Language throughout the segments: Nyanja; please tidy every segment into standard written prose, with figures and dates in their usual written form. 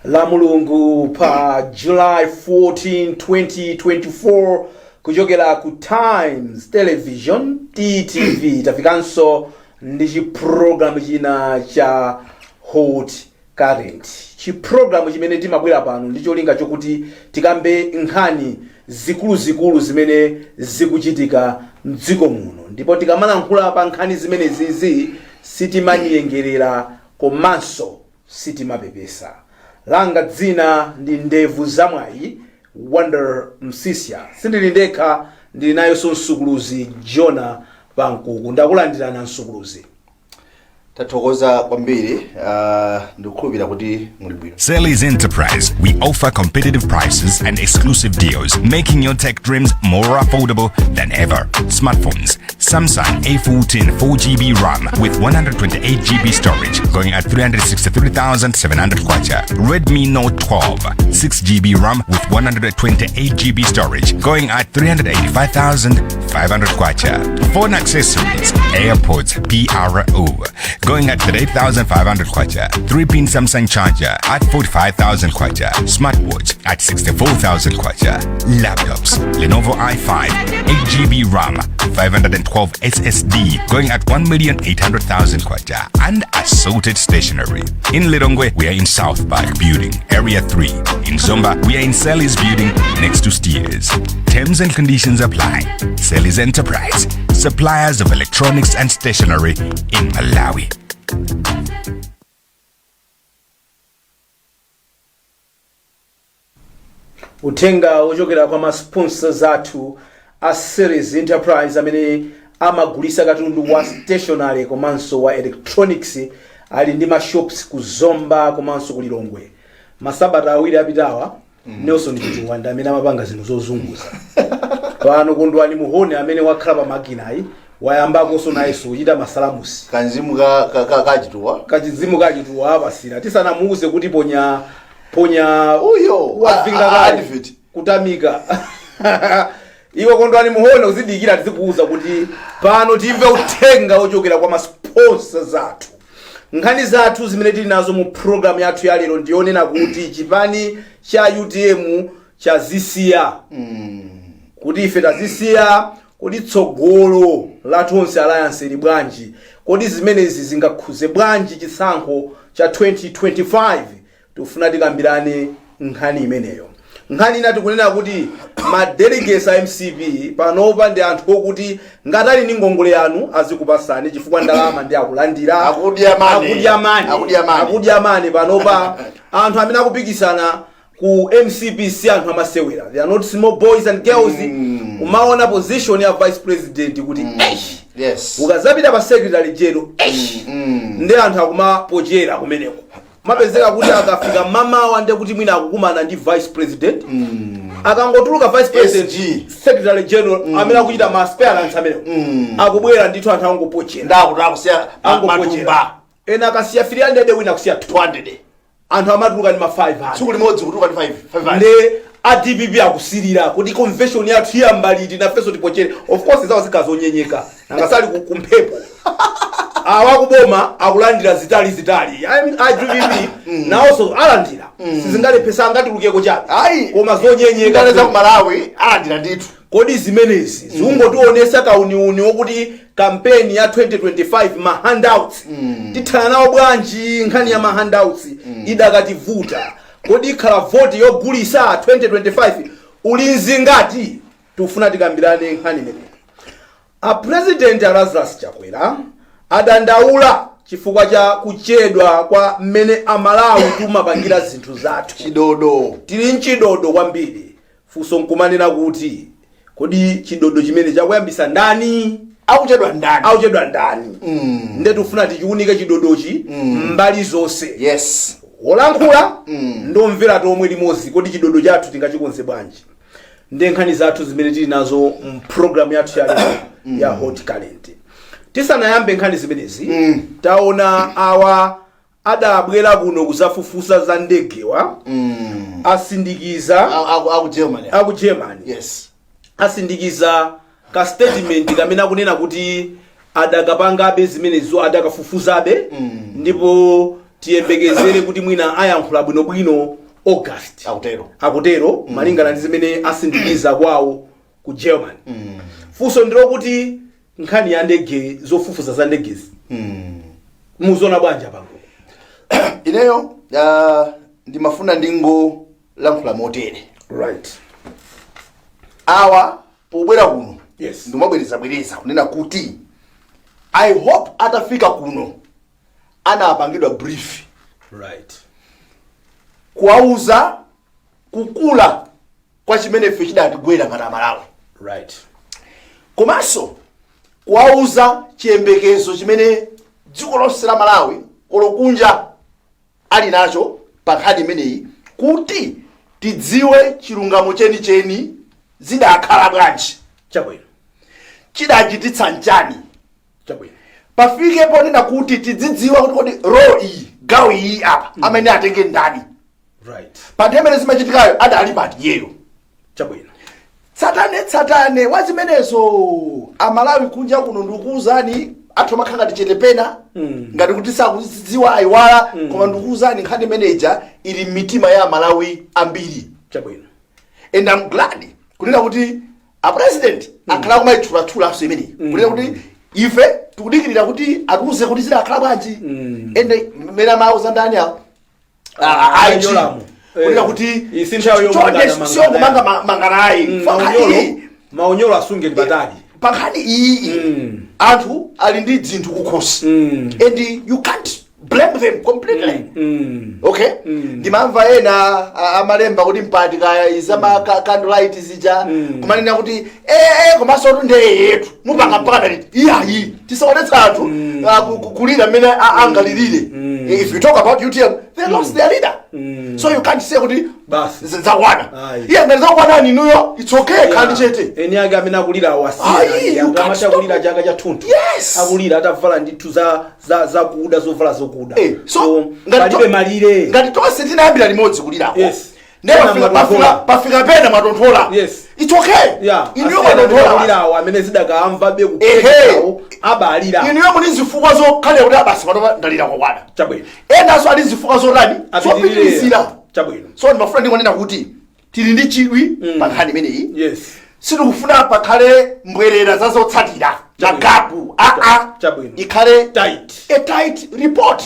la mulungu pa July 14, 2024 kuchokera ku Times Television TTV tafikanso ndi chiprogramu china cha Hot Current. Chiprogramu chimene timabwera pano ndi cholinga chokuti tikambe nkhani zikulu zimene zikuchitika mdziko muno, ndipo tikamalankhula pa nkhani zimene zizi sitimanyengerera komanso sitimapepesa. Langa dzina ndi Ndevu Zamwayi Wonder Msisia, sindili ndekha, ndili nayonso msukuluzi Jona Pankuku. Ndakulandirani msukuluzi. Tathokoza kwambiri ndikukhulupirira kuti muli bwino. Selly's Enterprise, we offer competitive prices and exclusive deals, making your tech dreams more affordable than ever. Smartphones: Samsung A14 4GB RAM with 128GB storage, going at 363,700 kwacha. Redmi Note 12 6GB RAM with 128GB storage, going at 385,500 kwacha. Phone accessories: AirPods PRO, going at 38,500 kwacha. 3-pin Samsung charger at 45,000 kwacha. Smartwatch at 64,000 kwacha. Laptops: Lenovo i5 8GB RAM 512 SSD, going at 1,800,000 kwacha. And assorted stationery. In Lilongwe, we are in South Park Building, Area 3. In Zomba, we are in Selly's Building next to Steers. Terms and conditions apply. Selly's Enterprise, suppliers of electronics and stationery in Malawi. Utenga uchokera kwa sponsors athu a Selly's Enterprise amene amagulisa katundu wa stationery komanso wa electronics, ali ndi mashops ku Zomba komanso ku Lilongwe. Masabata awiri apitawa Nelson Chituwanda amene amapanga zinthu zozunguza pano kondwani muhone amene wakhala pa makinayi wayambako nayeso kuchita masalamusi kanzimu kachituwa apasira tisanamuuze kuti ponya uyo wavinga advert kutamika iwo kondwani muhone uzidikira tizikuuza kuti pano timve utenga ochokera kwa sponsors athu. Nkhani zathu zimene tili nazo mu program yathu ya lero ndionena kuti chipani cha UTM cha zisiya kuti ife tazisiya, kuti tsogolo la tonse alliance li bwanji, kuti zimenezi zingakhuze bwanji chisankho cha 2025. Tufuna tikambirane nkhani imeneyo. Nkhani inati kunena kuti ma delegates a MCP panopa ndi anthu okuti ngatali ndi ngongole yanu azikupasani chifukwa ndalama ndi akulandira akudya mane panopa. Anthu amene akupikisana ku MCP si anthu amasewera, they are not small boys and girls. Umaona position ya vice president kuti yes, ukazapita pa secretary general ndi anthu akumapojera kumeneko. Mapezeka kuti akafika mama wande kuti mwina akukumana ndi vice president, akangotuluka vice president secretary general amene akuchita ma spare amene akubwera ndithu anthu angopochera ndakusiya matumba ena akasiya 300 wina kusiya 200 anthu amatuluka ndi ma 500 tsiku limodzi kutuka ndi 500 ndi ADPP akusilira kuti convention yathu yambaliti na feso tipochere. Of course zawo zikazonyenyeka nangasali kumphepo awakuboma akulandira zitali ADPP naonso alandira sizingalepesa ngati lukeko chabe koma zonyenyeka ngaleza ku Malawi alandira ndithu. Kodi zimenezi zungotionesa kauniuni wokuti kampeni ya 2025 ma handouts tithana nawo bwanji? Nkhani ya ma handouts idakativuta. Kodi ikhala vote yogulisa 2025 ulinzi ngati? Tufuna tikambirane nkhani imeneyi. A President Lazarus Chakwera adandaula chifukwa cha kuchedwa kwa mmene amalawi tumapangira zinthu zathu. Chidodo Tili nchidodo kwambiri. Funso nkumanena kuti kodi chidodo chimene chakuyambisa ndani? Auchedwa ndani? Nde tufuna tichiunike chidodochi mbali zonse. yes, Olankhula ndomvera tomwe limodzi kodi chidodo chathu tingachikonze bwanji. Ndi nkhani zathu zimene tili nazo mu program yathu ya Hot Current. Tisanayambe nkhani zimenezi taona awa adabwera kuno kuzafufusa za ndegewa asindikiza aku Germany yes, asindikiza ka statement kamene akunena kuti adakapangabe zimenezo adakafufuzabe ndipo tiyembekezere kuti mwina ayankhula bwinobwino August akutero malingana ndi zimene asindikiza kwawo ku Germany. Funso ndilo kuti nkhani ya ndege zofufuza za ndegezi muzona bwanja pango. Ineyo ndimafuna ndingo lankhula motere. Right. Awa pobwera kuno. Yes. Ndimabwereza kunena kuti I hope atafika kuno anapangidwa brief. Right. Kuauza kukula kwa chimene ife chidatigwera ngati Malawi. Right. Komanso kuauza chiyembekezo chimene dziko lonse la Malawi olokunja ali nacho pa nkhani imeneyi kuti tidziwe chilungamo chenicheni zidakhala bwanji. Chabwino. Chidachititsa njani. Chabwino. Pafike ponena kuti tidzidziwa kuti role iyi gawo iyi apa amene atenge ndani. Right. Panthemene zimachitikayo adali pati yeyo. Chabwino. Tsatane wazimenezo Amalawi kunja kuno ndikuuzani athu makhanga tichitepena ngati kuti sakudziwa ayiwala koma ndikuuzani nkhani manager ili mitima ya Malawi ambiri. Chabwino. And I'm glad kunena kuti a president akhala kumaitula semeni kunena kuti ife tikudikirira kuti atuze kuti zidakhala bwanji ende mena mauza ndani awo kunena kuti sio kumanga manganayi maonyolo asunge libatali pankhani iyi anthu ali ndi dzinthu kukhosi and you can't blame them completely. Okay? Ndimamva ena amalemba kuti mpati kaya izama candlelight zija kumanena kuti komanso kuti ndeye yetu mupanga mpaka liti iyayi tisaonetsa anthu kulira mmene angalirire. If you talk about UTM, they lost their leader. So you can't say kuti basi zakwana iye ngati zakwana ninuyo it's okay kandi chete eni aga amene akulira awasiya ngamata kulira chaka cha thunthu akulira atavala ndithu za kuda zovala zokuda so ngalibe malire ngati tonse tinayambira limodzi kulirako pafika pena matonthola it's okay iniyo matonthola kulirawo amene zidakamva be kupekawo abalira iniyo muli zifukwa zokhale kuti abasi pano ndalira kokwana chabwino enanso ali zifukwa zotani zopitilizira chabwino so ndimafuna ndingonena kuti tili ndi chidwi pa nkhani imeneyi sitikufuna pakhale mbwerera zazotsatira chagapu ikhale a tight report.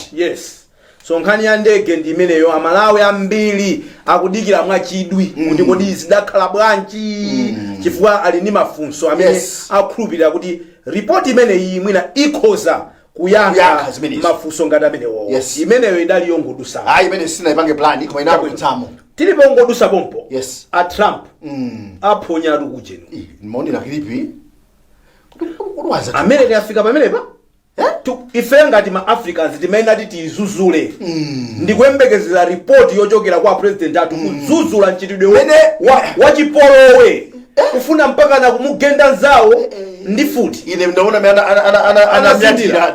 So nkhani ya ndege ndi imeneyo Amalawi ambiri akudikira mwachidwi kuti kodi zidakhala bwanji chifukwa ali ndi mafunso amene akhulupirira kuti report imeneyi mwina ikhoza kuyankha mafunso ngati amenewo. Imeneyo idali yongodusa imene sinaipange plan koma inakutsamo tilipo ngodusa pompo a Trump aphonya kujeni moni la klipi America yafika pamenepa ife ngati ma Africans timene ati tizuzule ndikwembekezera report yochokera kwa president athu kuzuzula nchitidwe wene wachipolowe kufuna mpaka na kumugenda nzawo ndi futi ine ndaona ana myatira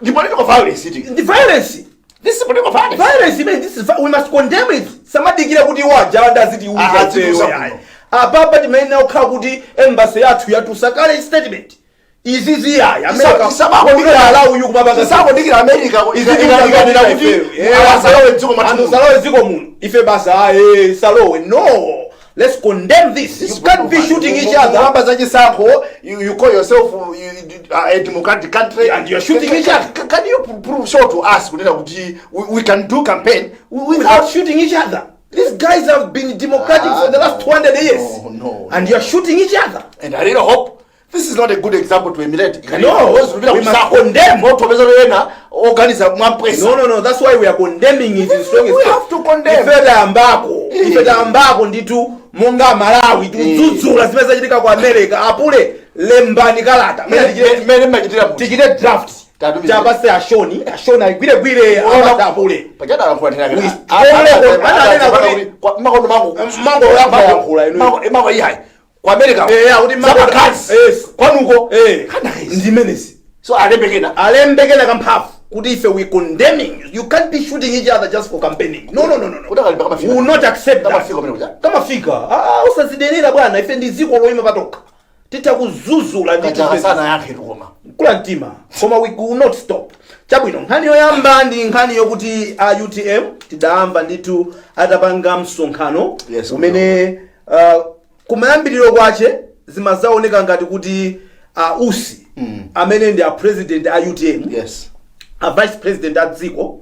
ndi political violence the violence. This is political violence. Violence, man, this is we must condemn it. Samadikira kuti waja ndaziti uja. Papa timene okhala kuti embassy yathu sakale statement. Izizi yaya America sabakondira allow you kumabanga sabakondira America izikira kuti awasalowe dziko mathu salowe dziko muno ife basa salowe no. Let's condemn this. You can't be shooting each other. You call yourself a democratic country and you're shooting each other. Can you show to us we can do campaign without shooting each other? These guys have been democratic for the last 200 years. No. And you're shooting each other. And I really hope this is not a good example to emulate. No, we must condemn. No, that's why we are condemning it. We have to condemn. Ife ambako nditu monga Malawi tuzudzula zimene zachitika ku America apule lembani kalata. Tikite draft. Chabase ashoni agwire apule. Pachada anakuwa kwa America kuti kwanuko ndimenezi so alembekena kamphafu kuti ife we condemning you can't be shooting each other just for campaigning no we will not accept that kamafika usazidenera bwana ife ndi dziko loyima patoka titha kuzuzula ndi sana yake tukoma kula mtima koma we will not stop. Chabwino nkhani yoyamba ndi nkhani yokuti a UTM tidamva ndithu atapanga msonkhano umene kumayambiriro kwache zimazaoneka ngati kuti usi amene ndi a president a UTM a vice president a dziko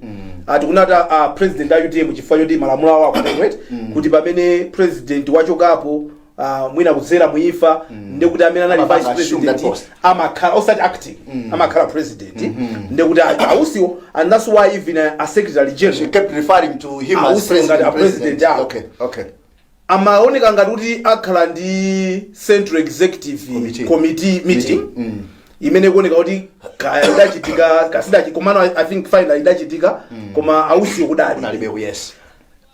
tikunata a president a UTM chifukwa choti malamulo awo akuti kuti pamene president wachokapo mwina kudzera muifa ndekuti amene anali vice president amakhala osati acting amakhala president ndekuti ausiwo, and that's why even a secretary general she kept referring to him as president. Okay. Amaoneka ngati kuti akhala ndi central executive committee meeting imene kuoneka kuti idachitika kasida komano I think finally idachitika koma ausiwo kudali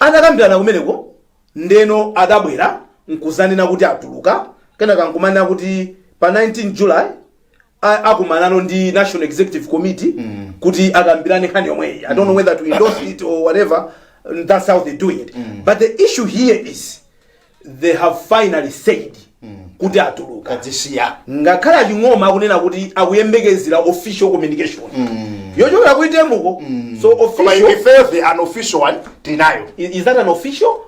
anakambirana kumeneko ndeno adabwera nkuzanena kuti atuluka kenaka nkumanena kuti pa 19 July akumanano ndi National Executive Committee kuti akambirane nkhani yomweyi. I don't know whether to endorse it or whatever, that's how they do it. But the issue here is they have finally said kuti atuluka kadzisiya ngakhala ching'oma akunena kuti akuyembekezera official communication yochokera kuitembuko. So official if the unofficial one denial is that an official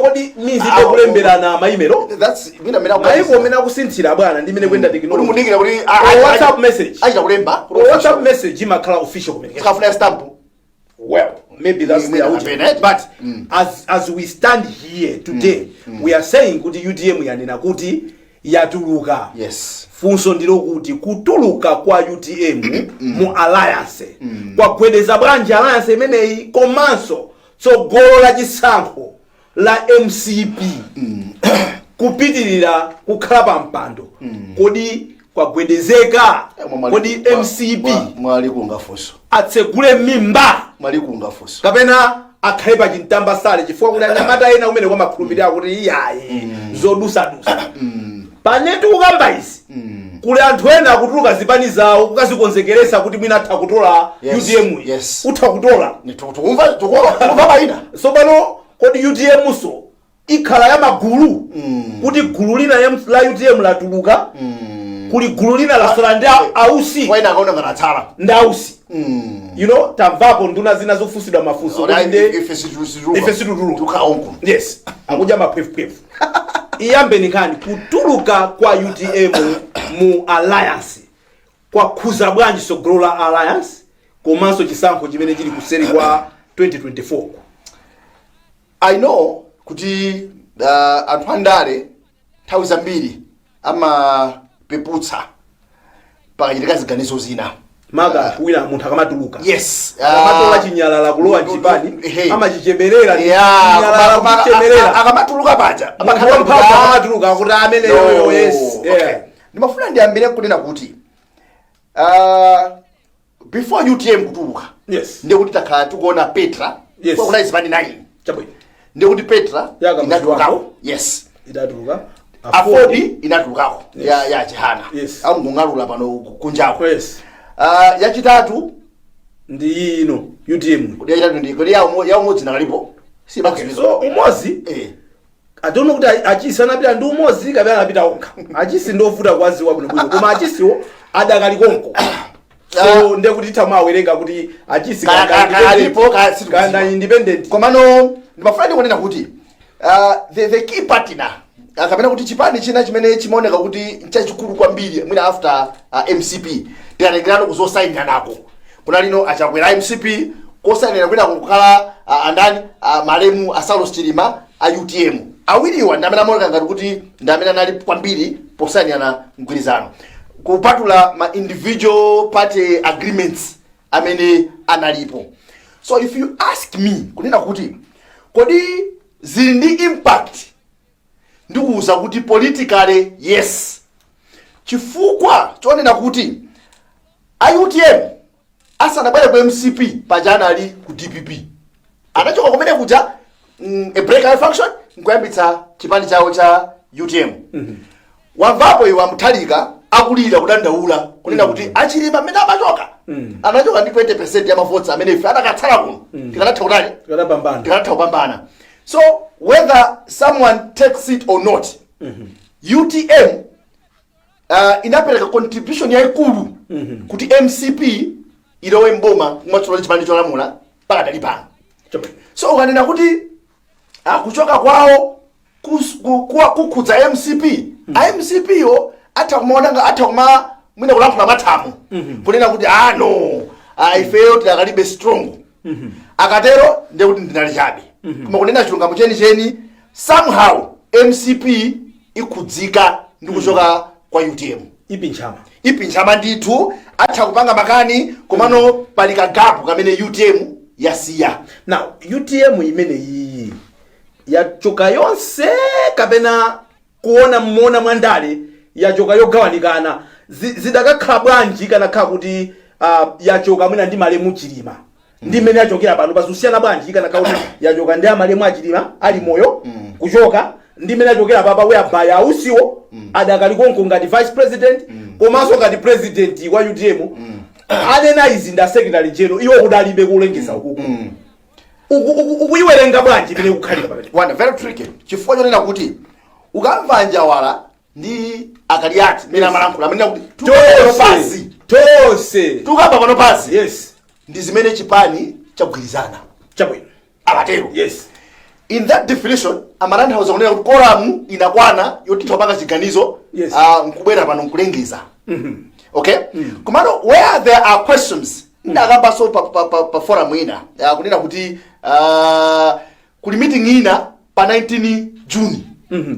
kodi means ite kulemberana maimelo that's mina maiko mena kusinthira bwana ndi mene kwenda technology mudikira kuti WhatsApp message aita kulemba WhatsApp message imakhala official communication kafuna stamp. Well, maybe that's the outcome. But as we stand here today we are saying kuti UTM yanena kuti yatuluka. Yes. Funso ndilo kuti kutuluka kwa UTM mu alliance kwagwedeza bwanji alliance imeneyi komanso tsogolo la chisankho la MCP kupitirira kukhala pa mpando kodi kwagwedezeka kodi MCP mwali kungafunso atsegule mimba mwali kungafunso kapena akhale pa chintamba sale chifukwa kuti anyamata ena kumene kwa makhulupirira kuti iyayi zodusa panetu kukamba izi kuli anthu ena akutuluka zipani zawo kukazikonzekeresa kuti mwina atha kutola UTM utha kutola tukumva baina. So pano kodi UTM so ikhala ya magulu kuti gulu lina la UTM latuluka kuli gulu lina la solanda ausi waina akaona nganatsala ndausi you know tamvapo nduna zina zofusidwa mafunso ife situtulu tukaonku yes akuja mapwefu iyambe nikani kutuluka kwa UTM mu alliance kwa khuza bwanji tsogolo la alliance komanso chisankho chimene chili kuseri kwa 2024. I know kuti anthu andale nthawi zambiri amapeputsa pakachitika ziganizo zina maga kuwina munthu akamatuluka yes amatola chinyalala kulowa njipani amachichemerera akamatuluka paja akamatuluka akuti amene yoyo yes ndimafuna ndiyambire kunena kuti before UTM kutuluka ndiye kuti takhala tikuona Petra kwa kuna izipani 9 chabwino ndiye kuti Petra inatulukako idatuluka Afodi inatulukako ya Chihana au ngungalula pano kunjako yachitatu ndi ino UTM kuti yachitatu ndi kodi ya umodzi nakalipo si so umodzi I don't know kuti achisi anapita ndi umodzi kapena anapita onka achisi ndovuta kwaziwa bwino koma achisiwo adakali konko so ndiye kuti tamawerenga kuti achisi kana independent komano ndimafuna ndikunena kuti the key partner akapena kuti chipani china chimene chimaoneka kuti chachikulu kwambiri mwina after MCP tikatengerano kuzosainira nako kuna lino achakwera MCP kosainira kwina kukhala andani malemu Saulos Chilima a UTM awiriwa ndamene amaoneka ngati kuti ndamene anali kwambiri posainirana mgwirizano kupatula ma individual party agreements amene analipo. So if you ask me kunena kuti kodi zili ndi impact ndikuuza kuti politically yes chifukwa chonena kuti UTM asanabwere ku MCP pajana ali ku DPP anachoka kumene kuja a breakaway function nkuyambitsa chipani chawo cha UTM wamvapo iwa muthalika akulira kudandaula kunena kuti Achilima amene amachoka anachoka ndi 20% ya mavoti amene ife adakatsala kuno tikanatha kutani tikanatha kupambana. So whether someone takes it or not UTM inapereka contribution yaikulu kuti MCP ilowe mboma mwatsolo chipani cholamula pakadali pano. So ukanena kuti kuchoka kwawo kukhudza MCP MCP yo atakumaonanga atakuma mwina kulankhula mathamu kunena kuti no ifeyo tidakalibe strong akatero ndiye kuti ndinali chabe koma kunena chilungamo cheni somehow MCP ikhudzika ndi kuchoka kwa UTM ipinchama ndithu atha kupanga makani komano pali kagapu kamene UTM yasiya. Now UTM imene iyi yachoka yonse kapena kuona mmona mwandale yachoka yogawanikana zidakakhala bwanji kana khala kuti yachoka mwina ndi malemu chilima ndi mmene yachokera pano pasiyana bwanji kana khala kuti yachoka ndi amalemu achilima ali moyo kuchoka ndi mmene yachokera papa whereby ausiwo adakali konko ngati vice president komanso ngati president wa UTM anena izi nda secretary general iwo kudalibe kulengeza ukuku ukuiwerenga bwanji pene kukhalira pamene one very tricky chifukwa chonena kuti ukamva Njawala ndi Akaliati mina malankhula amene kuti tukamba pano pasi yes ndi zimene chipani chagwirizana chabwino abatero yes. In that definition amatanthauza kunena kuti koramu inakwana yoti topanga chiganizo yes. Nkubwera pano nkulengeza okay komano where there are questions ndakamba so pa forum ina kunena kuti kuli meeting ina pa 19 June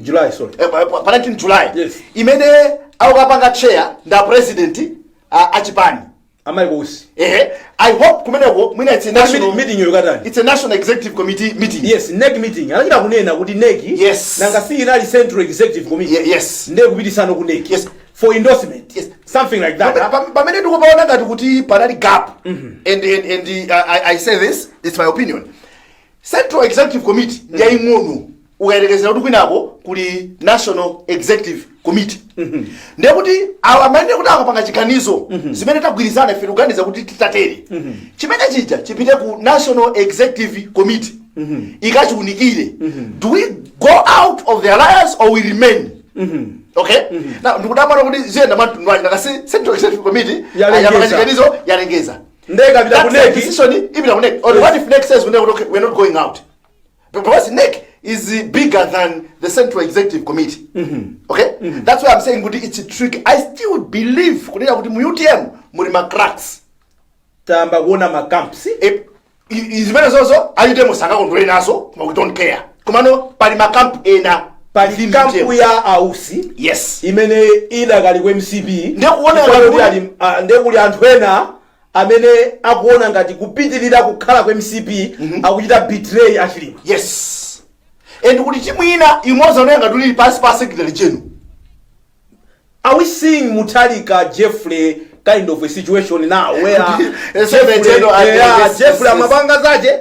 July sorry pa 19 July yes. Imene akapanga chair nda president achipani Amaikosi I hope kumeneko mwina it's a national meeting yokatani it's a national executive committee meeting yes NEC meeting anachita kunena kuti NEC yes nanga si inali central executive committee yes ndiye kupitisana ku NEC yes for endorsement yes something like that pamene ndikupaona ngati kuti panali gap and I say this it's my opinion central executive committee ndiyaying'ono ukayerekezera kuti kwinako kuli national executive committee ndiye kuti awa amene kuti akapanga chiganizo zimene tagwirizana ife tikuganiza kuti titatere chimene chija chipite ku national executive committee ikachiunikire do we go out of the alliance or we remain okay now ndikudamana kuti ziyenda mantundwani nakasi central executive committee yapanga chiganizo yalengeza ndeka bila ku NEC decision ibila ku NEC or what if NEC says we're not going out because NEC is bigger than the central executive committee okay that's why I'm saying kuti it's a trick. I still believe kunena kuti mu UTM muri ma cracks tamba kuona ma camps izimene zozo ayitemo sanga kondole nazo we don't care komano pali ma camp ena pali camp ya ausi yes imene idakali ku MCP ndiye kuli anthu ena amene akuona ngati kupitirira kukhala ku MCP akuchita betray achilima yes and kuti chimwina imoza unenga tuli pasi pa secretary general. Are we seeing Mutharika Jeffrey kind of a situation now where Jeffrey amabanga zaje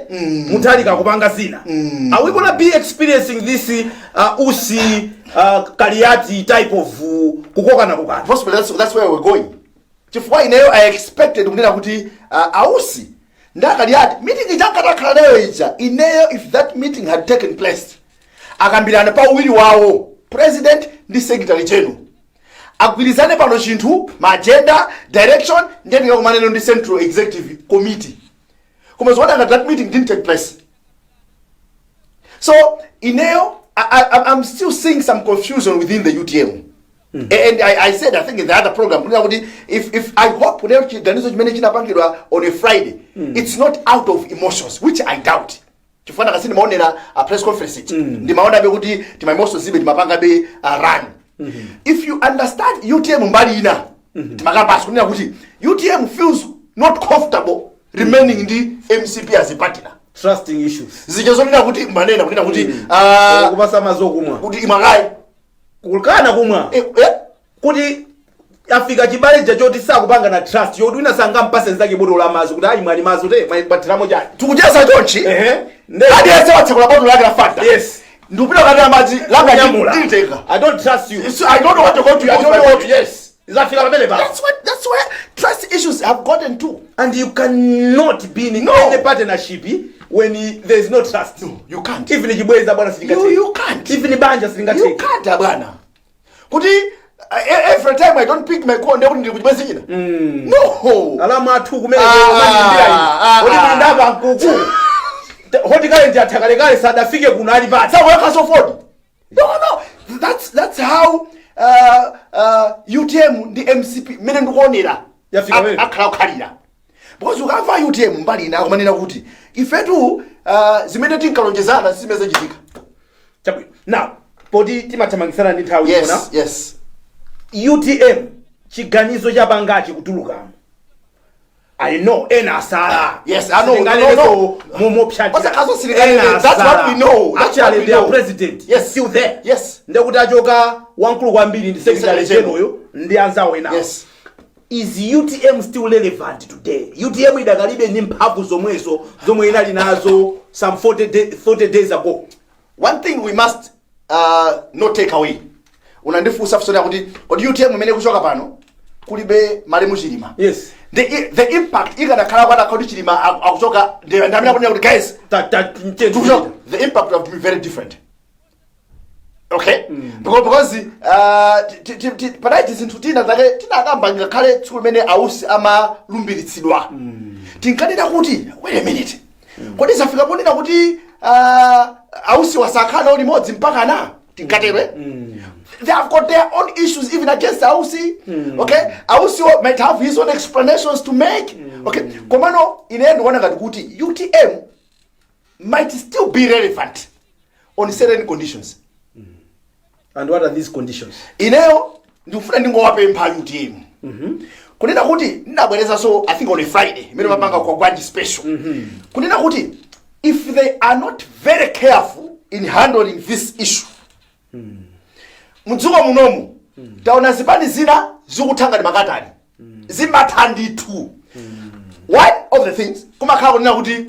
Mutharika kupanga zina? Are we gonna be experiencing this Usi Kaliati type of kukoka na kukana? Possibly that's where we're going. Chifukwa ineyo I expected kunena kuti Ausi nda Kaliati meeting ijakata nayo ija ineyo if that meeting had taken place akambirana pa uwiri wawo president ndi secretary general agwirizane pano chinthu ma agenda direction ndiye ngakumaneno ndi central executive committee koma zona that meeting didn't take place. So ineyo I'm still seeing some confusion within the UTM. And I said I think in the other program if I hope whenever chiganizo chimene chinapangidwa on a Friday it's not out of emotions which I doubt. Chifana kasi nimaonera a press conference ndimaona be kuti tima emotions zibe timapanga be run. If you understand UTM mbali ina timakamba kunena kuti UTM feels not comfortable remaining in the MCP as a partner. Trusting issues zichezonena kuti manena kunena kuti kupasa mazokumwa kuti imakai kulukana kumwa kuti afika chibale chachoti sakupanga na trust yodi winasanga mpase nzake bodo la mazi kuti ayi mwali mazi te mwapatiramo chani tukujaza chonchi hadi yase watsakula bodo lake la factor yes ndupita kati ya mazi langa nyamula nditeka I don't trust you so I don't know what to go to. I don't know what yes izafika pamene ba that's where trust issues have gotten to, and you cannot be in any partnership when there is no trust. No, you can't. Even chibweza bwana silingateka. You can't. Even banja silingateka. You can't bwana. Kuti every time I don't pick my call ndekuti ndiri kuchibwezi china. No. Alama athu kumene kumandira ine. Odi ndaba nkuku. Hoti kale ndi atakale sadafike kuno ali pati. Saweka so Ford. No. That's how UTM ndi MCP mene ndikuonera. Yafika wewe. Akhala kukhalira. Because ukamva UTM mbali ina kumanena kuti ifetu zimene tinkalonjezana simeze chitika. Now, podi timathamangisana ndi nthawi yona. Yes. UTM chiganizo chabangachi kutulukamo. I know enasara. Yes, I know. Momo pshanti. That's what we know. Actually, their president is still there. Yes. Ndekuti achoka wankulu kwambiri ndi secretary general yo ndi anzawo ena. Yes. Is UTM still relevant today? UTM idakalibe ndi mphamvu zomwe inali nazo some 40 days ago. One thing we must not take away. Unandifusa fusona kuti UTM imene kuchoka pano kulibe malemu chilima. Yes. The impact ikanakhala kwada kuti chilima akuchoka ndamina kunena kuti guys the impact would be very different. Okay? Because padaiti zinthu tina zake tinakamba ngakhale tsiku limene ausi amalumbiritsidwa. Tinkanena kuti wait a minute. Kodi zafika ponena kuti ausi wasakana ulimodzi mpaka na tinkatebe. They have got their own issues even against Ausi. Okay? Ausi might have his own explanations to make. Okay? Komano in the end kuti UTM might still be relevant on certain conditions. And what are these conditions? Ineo ndikufuna ndingowape mpha UTM. Kunena kuti ndabwereza so I think on a Friday mimi mapanga kwa Gwanji special. Kunena kuti if they are not very careful in handling this issue. Mudzuko munomu taona zipani zina zikuthanga ndi makatani zimathanditu. One of the things kumakhala kunena kuti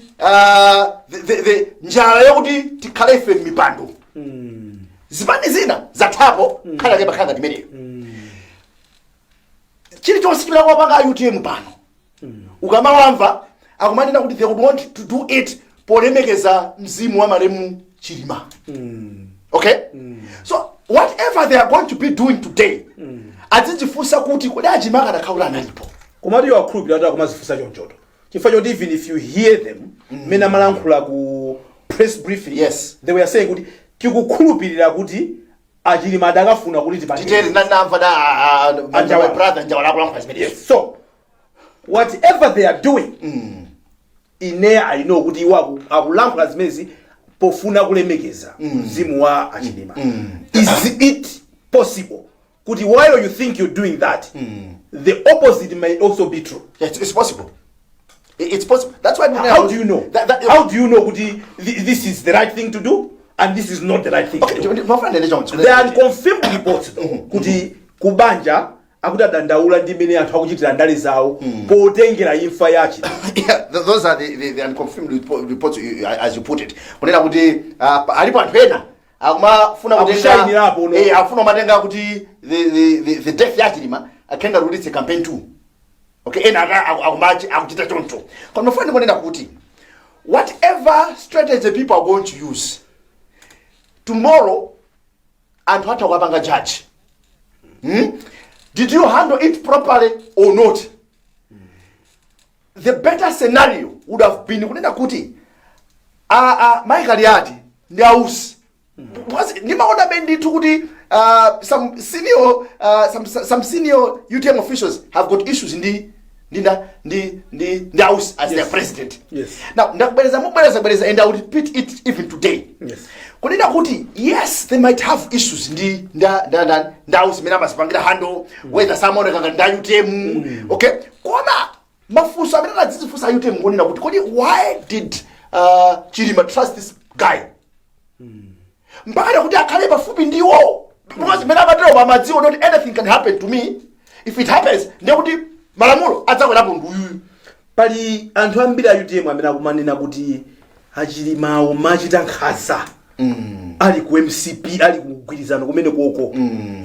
the njala yokuti tikhale ife mipando zipani zina zathapo khala ke bakhanga timeneyo chili chosikira kwa panga UTM pano ukamawamva akumanena kuti they would want to do it polemekeza mzimu wa malemu chilima. Okay? So whatever they are going to be doing today azidzifusa kuti kodi achimaka nakhaula analipo komati you are crew bila kumazifusa chonchoto chifukwa choti even if you hear them mena malankhula ku press briefing. Yes. They were saying kuti tikukhulupirira kuti achilima adakafuna kuti tipatire nanamva da anjawe brother njawala kulankhula zimene. Yes. So whatever they are doing in there I know kuti iwo akulankhula zimezi pofuna kulemekeza mzimu wa achilima. Is it possible kuti while you think you're doing that the opposite may also be true? Yes, it's possible. It's possible. That's why how do you know? How do you know kuti this is the right thing to do and this is not the right thing to do? My friend there are confirmed reports kuti kubanja akuti dandaula ndi mene anthu akuchitira ndale zawo potengera imfa yachi. Yeah, those are the unconfirmed reports as you put it. Kunena kuti alipo anthu ena akumafuna kutenga afuna matenga kuti the death yachilima akenda ruditse campaign 2. Okay, ena akumachi akuchita choncho. Kono mfano kunena kuti whatever strategy people are going to use tomorrow anthu atha kupanga judge. Did you handle it properly or not? The better scenario would have been kunena kuti Michael Yati ndi ausi nimaona benditu kuti some senior UTM officials have got issues ndi ausi as their president. Yes. Now ndakubeleza and I will repeat it even today. Yes. Kunena kuti yes they might have issues ndi ausi mena masipangira handle whether someone kanga UTM. Okay, koma mafuso amene adzidzifusa UTM kunena kuti kodi why did Chilima trust this guy? Mpaka kuti akhale pafupi ndiwo because mena amatero pamadziwo not anything can happen to me. If it happens ndekuti malamulo adzakwerapo nduyu. Pali anthu ambiri a UTM amene akumanena kuti achilimawo machita nkhanza ali ku MCP ali kugwirizana kumene koko.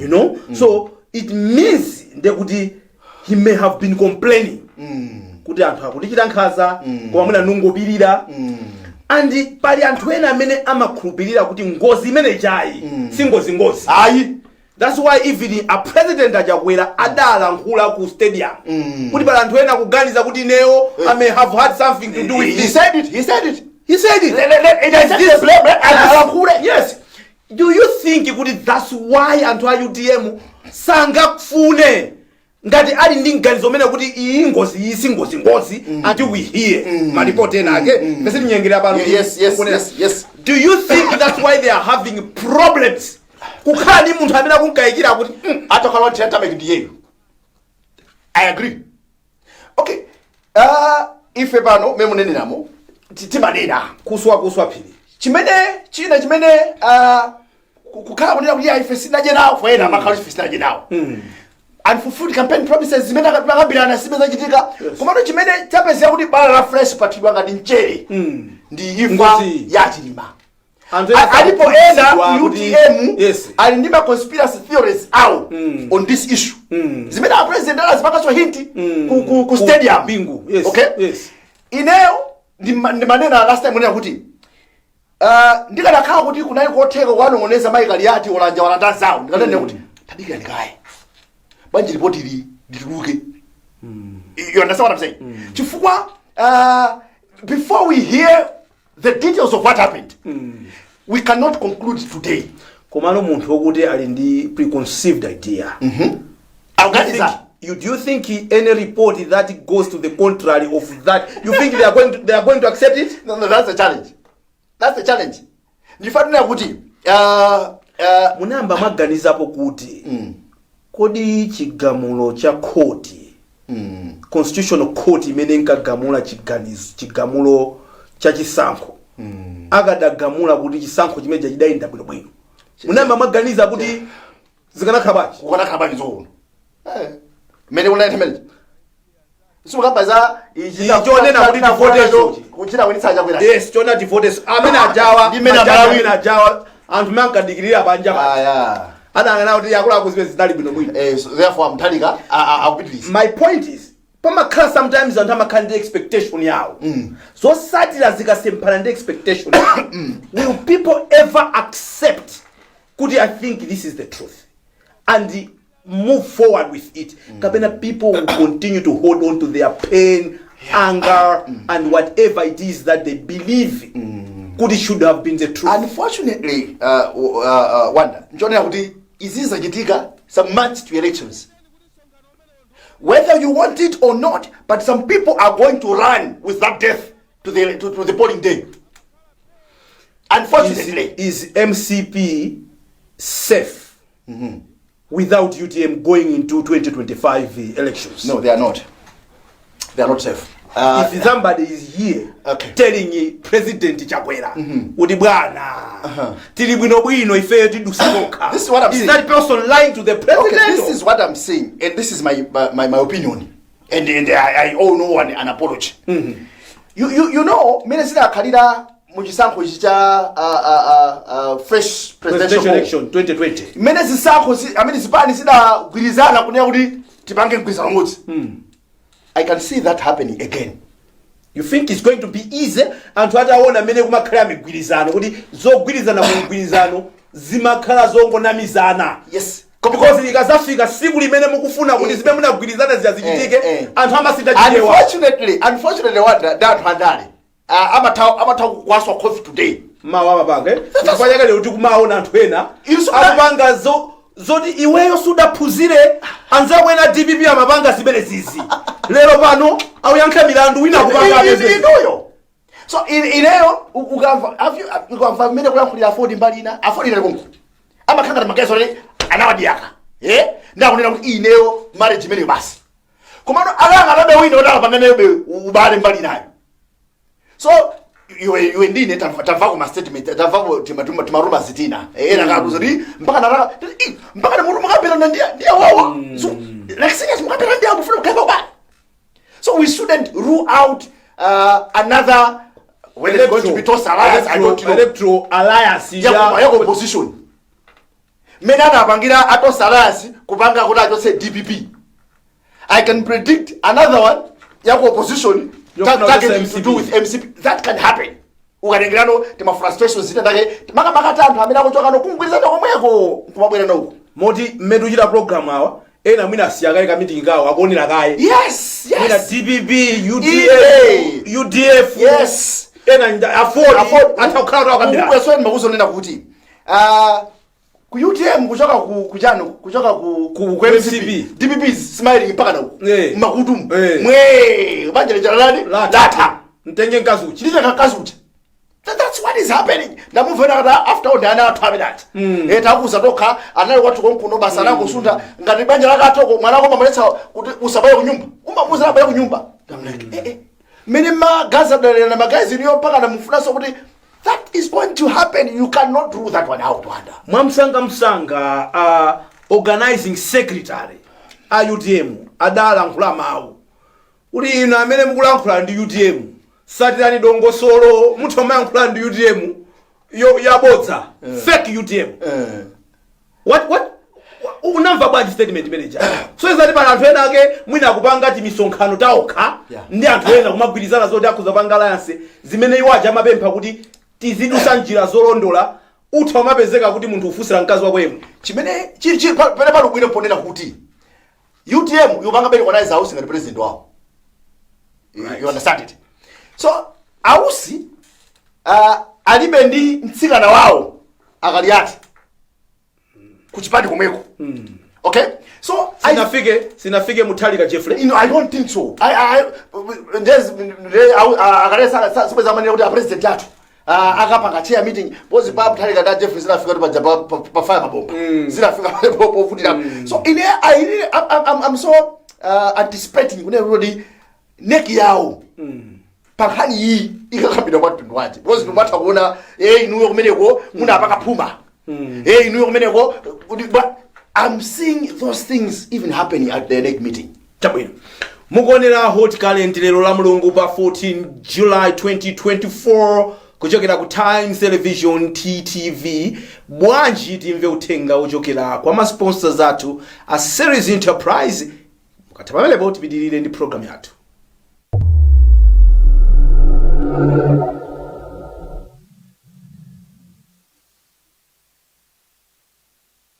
You know? So it means ndekuti he may have been complaining kuti anthu akutichita nkhanza koma mwina nungopirira. And pali anthu ena amene amakhulupirira kuti ngozi imene chayi si ngozi. Ayi. That's why even a president ajakwera adalankhula ku stadium kuti pala anthu ena kuganiza kuti neyo I may have had something to do with he this. said it he said it Yes. Do you think kuti that's why anthu a UDM sangafune ngati ali ndi nganizo mene kuti iyi ngozi isi ngozi until we hear malipoti ena ake pese tinyengera pano. Yes. Do you think that's why they are having problems kukhala ndi munthu amene akunkayikira kuti atokhala kuti atameke ndiyeyo? I agree. Okay, ife pano memunenenamo timanena kuswa phiri chimene kukhala kunena kuti ife sinaje nawo foyena amakhala ife sinaje nawo unfulfilled campaign promises zimene akambirana zimene zachitika komano chimene chapezeka kuti bala la fresh patridwa ngati mchere ndi imfa yachilima. Alipo ena UTM ali ndi ma conspiracy theories awo on this issue zimene a president alazipaka so hinti ku stadium bingu. Okay, ineyo ndi manena last time nena kuti ndikanakhala kuti kunali kotheka kwanong'oneza Michael Yati olanja walanda zawo ndikanene kuti tadikira ndikaye bwanji ripoti lituluke. You understand what I'm saying? Chifukwa before we hear the details of what happened we cannot conclude today. Komano munthu okuti ali ndi preconceived idea. Do you think any report that goes to the contrary of that, you think they are going to accept it? No, that's the challenge. That's the challenge. Ndifanira kuti munamba maganizapo kuti kodi chigamulo cha court constitutional court imene inkagamula chigamulo cha chisankho akadagamula kuti chisankho chimene chidayenda bwinobwino munamba maganiza kuti zikanakhabachi zoona mene unaithemele sikukambaza ichonena kuti tivotecho kuchita winitsaja kwera. Yes, chona tivotecho amene ajawa anthu mankadikirira banja adangana kuti yakula kuzibe zinali bwinobwino. So therefore amthalika akupitiriza. My point is pamakhala sometimes anthu amakhala ndi expectation yawo zosatira zikasemphana ndi expectation will people ever accept kuti I think this is the truth and move forward with it? Kapena people will continue to hold on to their pain, anger and whatever it is that they believe could it should have been the truth. Unfortunately Wanda njonera kuti izi zachitika some months to elections. Whether you want it or not, but some people are going to run with that death to the polling day. Unfortunately, is MCP safe without UTM going into 2025 elections? No, they are not. They are not safe. If somebody is here telling you President Chakwera, udi bwana, tili bwino ifeyo tidusakoka. This is what I'm saying. Is that person lying to the president? Okay, this is what I'm saying, and this is my opinion, and I owe no one an apology. You know, Minister Kalida muchisankho cha fresh presidential election 2020. Minister zipani sidagwirizana kunena kuti tipange mgwirizano umodzi. I can see that happening again. You think it's going to be easy? Anthu ataona mene kumakhala migwirizano kuti zogwirizana mu mgwirizano zimakhala zongonamizana. Yes. Because likazafika siku limene mukufuna kuti zibe munagwirizana zichitike anthu amasita chidewa. Unfortunately Wanda that handale. Amata kwaswa coffee today. Mawa mapanga. Chifukwa chake lero tikumaona anthu ena akupanga zoti iweyo sudaphunzire anzako ena DPP amapanga zimene zizi. Lero pano auyankha milandu wina kupanga inuyo. So ineyo ukamva mmene kuyankhulira afodi mbalina afodi ile konko. Amakhanga makezo le anawadiyaka. Ndakunena kuti ineyo marriage imene basi. Komano alanga labe wina odala pamene ubale mbali nayo. So iwe ndine tamvako ma statement tamvako timaruma zitina ena ngaruza ndi mpaka muruma kapera ndia wawa. So like serious mukapera ndia bufuna kukaba ba. So we shouldn't rule out another when it's going to be tossed alliance. I don't know electoral alliance ya opposition. Mena napangira atoss alliance kupanga kuti achose DPP. I can predict another one ya opposition targeting to do with MCP. That can happen. Ukanengirano tima frustrations zita ndake maka tantu amene akuchoka no kungwirizana komweko kumabwera noko. moti mmene uchita program awa ena mwina asiyakaye ka meeting kawo akuonera kaye yes mwina DPP EA. UDF yes ena afford atakhala akambira ukweso makuzonena kuti ku UTM kuchoka ku MCP. DPPs smiling mpaka na makutu Eh. mwe banje lejalani lata mtenge nkazuchi chilize kakazucha. That's what is happening. Ndamuvena kada after all ana athabe that. Takuza toka anali watu konkuno basa nango sunda ngati banja lakatoko mwana wako mamuletsa kuti usabaye kunyumba. Umamuza abaye kunyumba. I'm like many magaza na magazi niyo mpaka namufunaso kuti that is going to happen. You cannot rule that one out wanda. Mwamsanga organizing secretary UTM adala nkhula mawu. Uli ina amene mukulankhula ndi UTM. Satirani dongosolo muthu amayankhula ndi UTM yo yabodza fake UTM. What unamva bwanji statement manager so izati pana anthu ena ake mwina akupanga ti misonkhano taokha ndi anthu ena kumagwirizana zoti akhuza panga alliance zimene iwaja amapempha kuti tizidusa njira zolondola utha umapezeka kuti munthu ufusira mkazi wako yemwe chimene chili pene pano bwino ponena kuti UTM yupanga bene organize house ngati president wao. You understand it? So ausi alibe ndi mtsikana wao akali ati kuchipati komeko. Okay? So sinafike Muthalika Jeffrey. No, I don't think so. There's akalesa sibeza manene kuti president yathu akapanga chair meeting bozi pa Muthalika da Jeffrey sinafika kuti pa fire mabomba. Sinafika po futira. So in here I'm so anticipating kuti really neki yao. Pakhani hii ikakambira kwathu waje. Bozi nomatha kuona inuyo kumeneko muna apakaphuma. Inuyo kumeneko I'm seeing those things even happening at the next meeting. Chabwino. Mukuonera hot calendar lero la Mulungu pa 14 July 2024 kuchokera ku Times Television TTV. Bwanji timve uthenga uchokera kwa ma sponsors athu a Series Enterprise. Mukatapamele boti bidilire ndi program yathu.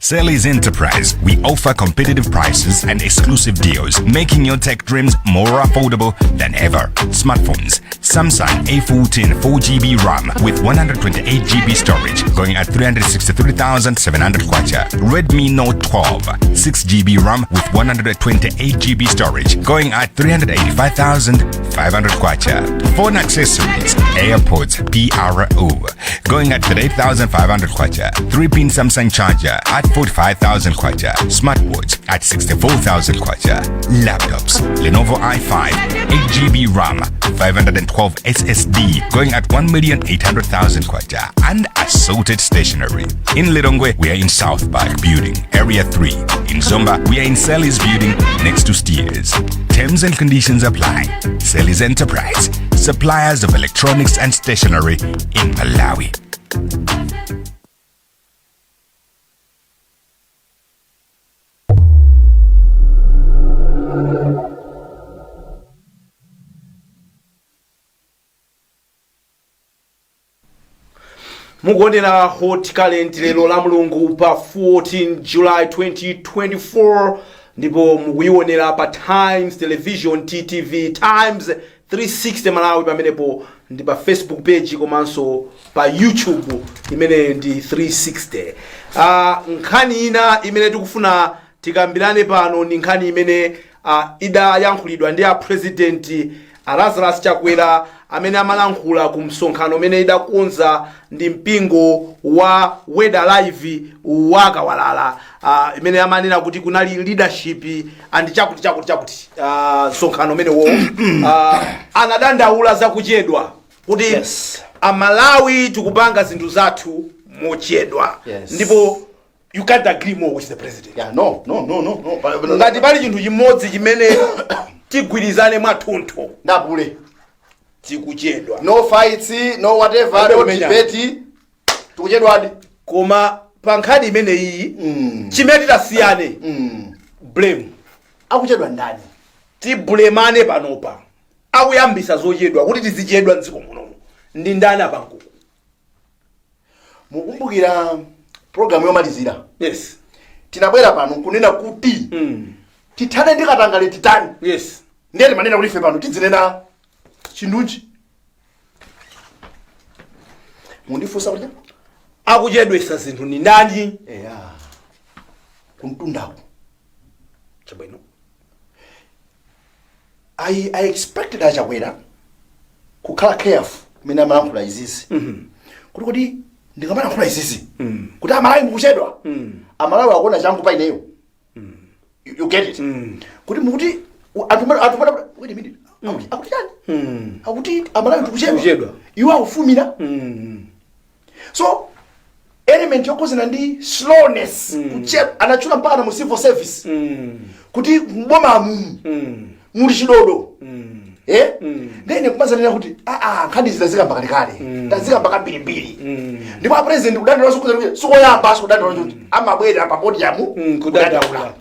Selly's Enterprise, we offer competitive prices and exclusive deals, making your tech dreams more affordable than ever. Smartphones, Samsung A14 4GB RAM with 128GB storage, going at 363,700 kwacha. Redmi Note 12, 6GB RAM with 128GB storage, going at 385,500 kwacha. Phone accessories, AirPods PRO, going at 38,500 kwacha. 3-pin Samsung charger at 45,000 kwacha. Smartwatch at 64,000 kwacha. Laptops, Lenovo i5, 8GB RAM, 512 SSD, going at 1,800,000 kwacha. And assorted stationery. In Lilongwe, we are in South Park Building, Area 3. In Zomba, we are in Selly's Building, next to Steers. Terms and conditions apply. Selly's Enterprise, suppliers of electronics and stationery in Malawi. Mukuonera hot calendar lero la Mulungu pa 14 July 2024 ndipo mukuyionera pa Times Television TTV Times 360 Malawi pamenepo ndi pa Facebook page komanso pa YouTube imene ndi 360. Nkhani ina imene tikufuna tikambirane pano ndi nkhani imene idayankhulidwa ndi a President Lazarus Chakwera amene amalankhula ku msonkhano umene idakonza ndi mpingo wa Weda Live wakawalala imene amanena kuti kunali leadership and chakuti msonkhano umene wo anadandaula za kuchedwa kuti Amalawi tikupanga zinthu zathu mochedwa ndipo you can't agree more with the president. Yeah, no. Ngati pali chinthu chimodzi chimene tigwirizane mwathunthu ndabule tikuchedwa. No fights, no whatever, no debate. Tikuchedwadi. Koma pa nkhani imene iyi chimene tasiyane blame. Akuchedwa ndani? Ti blamane panopa. Akuyambisa zochedwa kuti tizichedwa mdziko muno. Ndi ndani apanku? Mukumbukira program yomalizira. Yes. tinabwera pano kunena kuti tithane ndikatangale titani. Yes. Ndiyeni manena kuti ife pano tidzinena chindunji. Mundifunsa kuti akuchedwesa zinthu ni ndani? Kumtundako. Chabwino. I expected achakwera kukhala careful kumene amalankhula izizi. Kuti ndikamalankhula izizi kuti amalawi mukuchedwa. Amalawi akuona changu pa ineyo. You get it? Kuti mukuti wait a minute. Akuti yani? Akuti amalawi tukuchedwa. Iwo akufumira. So element yokozena ndi slowness kuchedwa anachula mpaka mu civil service. Kuti mboma muli chidodo. Ndene kumazanira kuti nkhani zitazika mpaka kale. Tazika mpaka mbirimbiri. Ndipo a president kudandira sokuza sokoyamba sokudandira kuti amabwera pa podium kudandaula.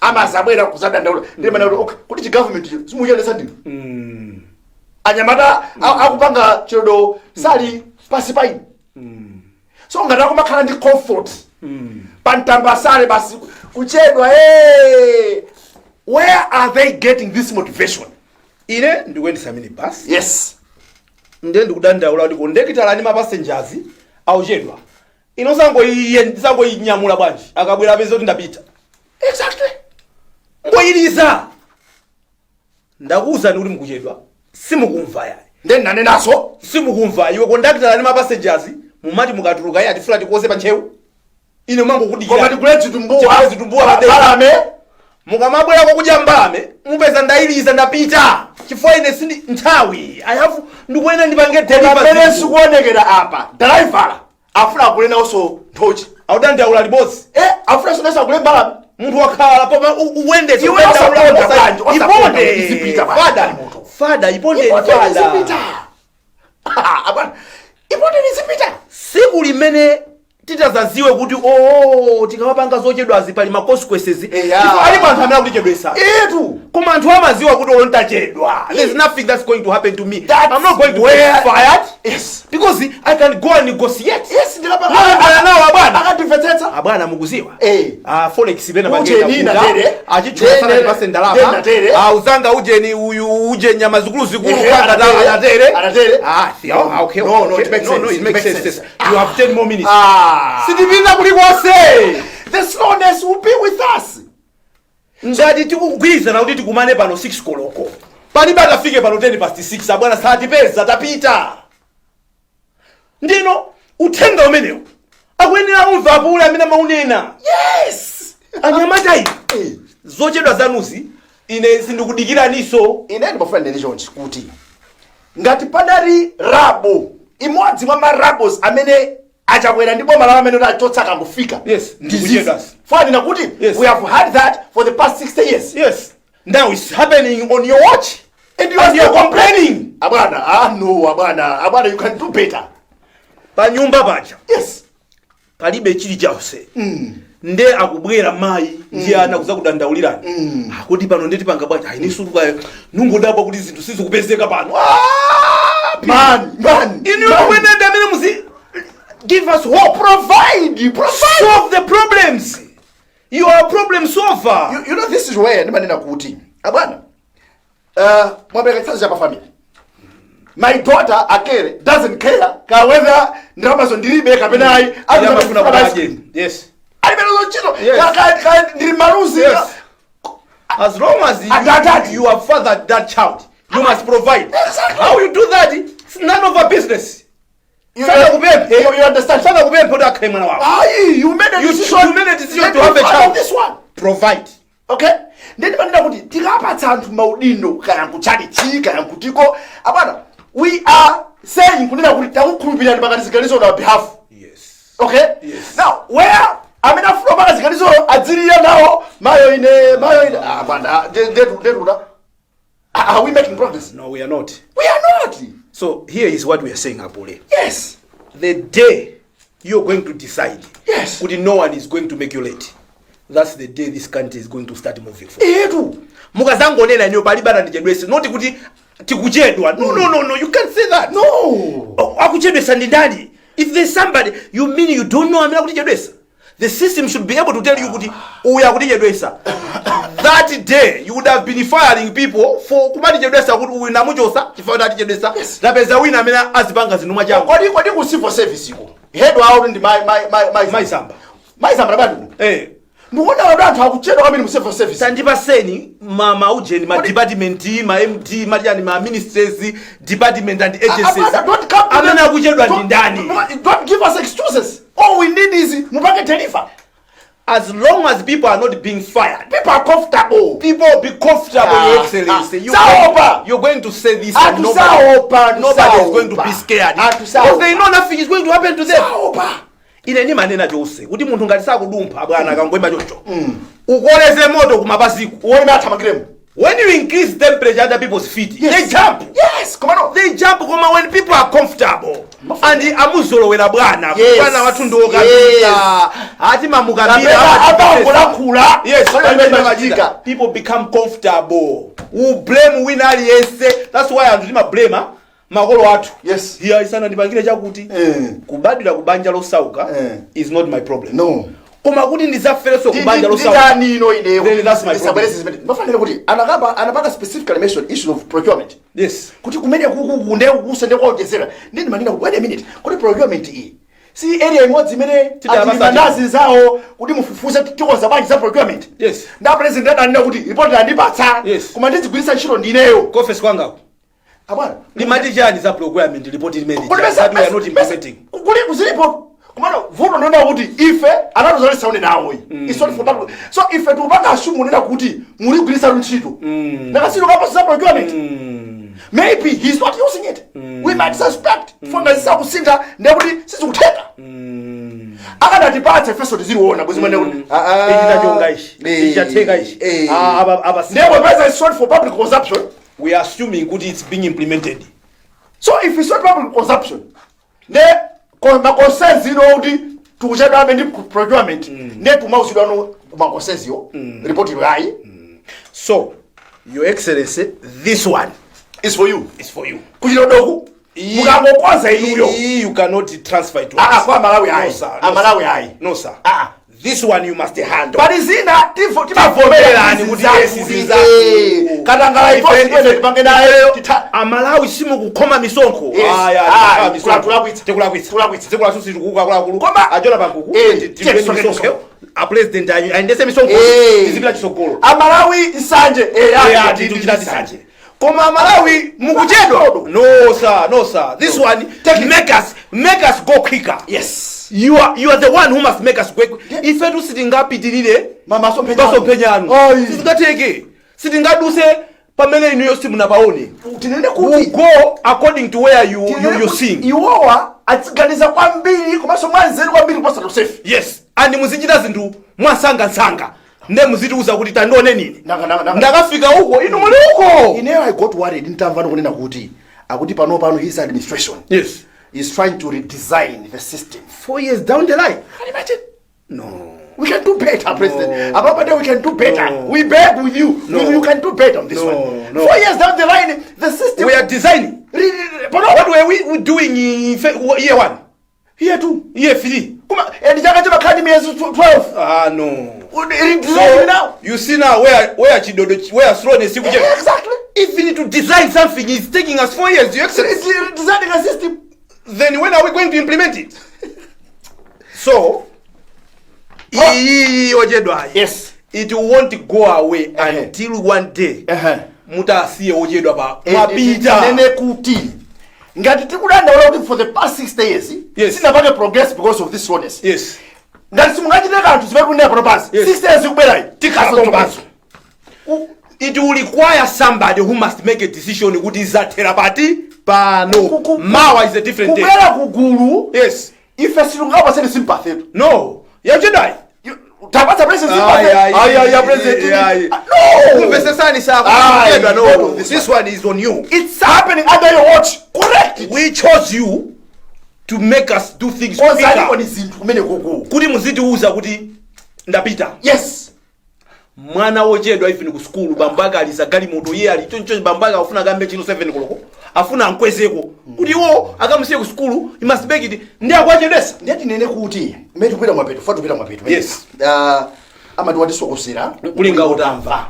Amazabwera kuzadandaula. Ndine maneno kuti chi government simuchelesa ndino. Anyamata akupanga chidodo sali pasi paini. So ngata kumakhala ndi comfort. Pantamba sale basi kuchedwa where are they getting this motivation? Ine ndikuendesa minibus. Yes. Ndiye ndikudandaula kuti kondekitala ni mapassengers auchedwa. Ino sango inyamula bwanji akabwera peze kuti ndapita. Exactly. Ngoyiriza. Ndakuza ndi kuti mukuchedwa. Simukumva yayi. Then nanenaso simukumva iwe kondakitala ni mapassengers mumati mukatuluka yati flat kose pa nchewu. Ine mango kudikira. Koma ndikuleti tumbuwa balame. Mukamabwera kokudya mbame mupeza ndayiriza ndapita. Chifukwa ine sindi nthawi. I have ndikuena ndipange delivery. Pamene sikuonekera apa. Driver afuna kulena also thochi. Audandaula libosi. Afuna sonesa kulemba Muntu wakhala poma uwende iwe iponde izipita fada iponde fada. Abana iponde izipita. Siku limene titazaziwe kuti tikamapanga zochedwa zipali ma consequences. Ali anthu amene akuchedwesa. Koma anthu amaziwa kuti ontachedwa. There's nothing that's going to happen to me. I'm not going to get fired. Yes. Because I can go and negotiate. Yes, ndilapa. Nawa bwana. Akadifetsetsa. Abwana mukuziwa. Forex bena bagenda. Achichwa sana tipase ndalama. Uzanga ujeni uje nyama zikulu zikulu kanga anatere. Okay. No, it makes sense. No, it makes sense. You have 10 more minutes. Sidipinda kulikose. The slowness will be with us. Ngati tikugwiza na kuti tikumane pano 6 koloko. Palibe atafike pano 10:06 abwana satipeza tapita. Ndino uthenga umenewo. Akuyenera umva apule amene maunena. Yes. Anyamata ivi. Zochedwa zanuzi ine sindikudikiraniso. Ine ndibafuna ndenichonchi kuti ngati padali rabo imodzi mwa marabos amene achakwera ndipo malama amene achotsa kangofika. Yes. Ndikuchedwa. Fani na kuti we have had that for the past 60 years. Yes. Now it's happening on your watch. And you are complaining. Abana, no, abana, you can do better. Panyumba pacha. Yes. Palibe chili chause. Nde akubwera mai ndiye anakuza kudandaulirana. Akuti pano ndeti panga bwacha ayinisuluka nungodabwa kuti zinthu sizikupezeka pano. Man. Inu kwenda amene muzi give us hope, provide. Solve the problems. You are a problem solver. You know this is where ndimanena kuti abana mwabeka kitsazi cha family. My daughter Akere doesn't care whether ndamazo ndilibe kapena ayi akufuna budget. Yes. Alibezo chino ndilimaruzi. Yes. As long as you have fathered that child, you must provide. Exactly. How you do that? It's none of our business. You understand? Sana kupempe ndo akhe mwana wako. You made a decision. You made a decision to have a child. This one. Provide. Okay? Ndeni manena kuti tikapatsa anthu maudindo kana kuchalichi kana kutiko abana we are saying kunena kuti takukhulupirira pakati ziganizo on behalf. Yes. Okay? Yes. Now, where amena flow pakati ziganizo adziriya nawo mayo ine abana deruda. Are we making progress? No, we are not. We are not. So here is what we are saying, Apule. Yes. The day you're going to decide, yes, kuti no one is going to make you late, that's the day this country is going to start moving forward. Mukazangonena niyo palibana ndichedwese, not kuti tikuchedwa. No, you can't say that. No. Akuchedwesa ndi ndani? If there's somebody, you mean you don't know amena kuti chedwesa? The system should be able to tell you kuti uya kuti chedwesa. That day you would have been firing people for kumati chedwesa kuti uyu namuchosa chifukwa kuti chedwesa. Tapeza wina amene azipanga zinu mwachangu. Kodi ku civil service iko. Head out ndi my samba. My samba badu. Muona watu akuchedwa kama ni civil service. Sandipaseni ma ujeni ma department ma MD ma ministries department and agencies. Amene akuchedwa ndi ndani? Don't give us excuses. All we need is mupake deliver. As long as people are not being fired, people are comfortable. People be comfortable, Your Excellency. You're going to say this and nobody is going to be scared. Because they know nothing is going to happen to them. Ine ni manena chose kuti munthu ngati sakudumpha bwana akangwema chocho ukoleze moto kumapasiku uone matha magremu. When you increase temperature under people's feet, they jump. Yes, come on. They jump koma when people are comfortable. And amuzolowera bwana bwana wathu ndoka ati mamukabira abangula. Yes, people become comfortable. Who blame win aliyese. That's why I'm doing blame makolo athu. Yes. Here isana ndipangire chakuti kubadira kubanja losauka is not my problem. No. Koma kuti ndizafere kubanja losauka. Then that's my problem. Mafanele kuti anapanga specifically mention issue of procurement. Yes. Kuti kumene kukunde kusende kwaongezera. Ndini manina wait a minute. Kuti procurement iyi. Si area imodzi imene atimandazi zawo kuti mufufuze tikoza banji za procurement. Yes. Nda president anena kuti report andipatsa. Yes. Koma ndizigwirisa ntchito ndineyo. Confess kwangako. Abana. Limati chani za procurement report imene. We are not implementing. Kuli kuzilipo. Kumano voto nona kuti ife anatozalesa une nawo. It's not for that. So if tupanga assume nena kuti muri gwirisa ntchito. Nakasino kapo za procurement. Maybe he's not using it. We might suspect. Fonga zisa kusinda ndekuti sizikuteka. Akana tipatse feso tiziona buzimane kuti ndinachonga ishi. Ndichateka ishi. Never pesa is sold for public consumption. We are assuming kuti it's being implemented. So if it's not public consumption, then ma concerns kuti tukuchedwa abendi procurement ne tumausidwa no ma concerns yo report yo ayi. So Your Excellency, this one is for you. It's for you. Kuchilodoku mukangokwaza inuyo. You cannot transfer it to us. Kwa Malawi ayi. Malawi ayi. No sir. This one you must handle. But is ina tivomerani kuti yesiziza. Katangala ifende pangena ayo. Amalawi simu kukoma misonko. Tikula susi kukula kulu. Koma ajola bankuku. Misonko. A president and the misonko. Izibila chisokolo. Amalawi isanje. Tituchita tisanje. Koma Malawi mukuchedwa. No sir. This one make us go quicker. Yes. You are the one who must make us quick. If you sitingapitirire mama sompenyano. Sitingateke. Sitingaduse pamene inu simuna paone. Tinene kuti go according to where you sing. Iwowa atiganiza kwambiri komanso mwanzeru kwambiri kuposa Joseph. Yes. And muzichita zinthu mwasanga. Ne muzitiuza kuti tandone nini. Ndakafika huko inu muli huko. Ineyo I got worried ntamvano kunena kuti akuti pano his administration. Yes. Is trying to redesign the system. 4 years down the line. Can you imagine? No. We can do better, President. About we can do better. We beg with you. No. You can do better on this one. No. 4 years down the line, the system. We are designing. What were we doing in year 1? Year 2. Year 3. And the academy is 12. No. So, now. You see now where Throne is. Exactly. If we need to design something, it's taking us 4 years. It's designing a system. Then when are we going to implement it? So, yes, it won't go away until one day mutasiye ojedwa pa mapita. Nene kuti ngati tikulanda wala for the past 6 years. Yes. Sinapanga progress because of this slowness. Yes. Ngati simungachite kanthu zimene kunena propose. 6 years kubera tikaso. It will require somebody who must make a decision kuti zathera pati pano. Mawa is a different day. Kubera kugulu. Yes. If silungaba send sympathy. No. Yachidai. Tapata president sympathy. No. No. This one is on you. It's happening under your watch. Correct. We chose you to make us do things quicker. Kuti muzitiuza kuti ndapita. Yes. Mwana wochedwa ife ni ku school bambaka alizagali moto ye ali choncho bambaka ufuna gambe chino 7 koloko afuna ankwezeko kuti iwo akamusiye ku skulu you must beg it ndi akwachedwesa ndiyati nene kuti mmene tikupita mwapetu fa tikupita mwapetu Yes. amati watisokosera kulinga utamva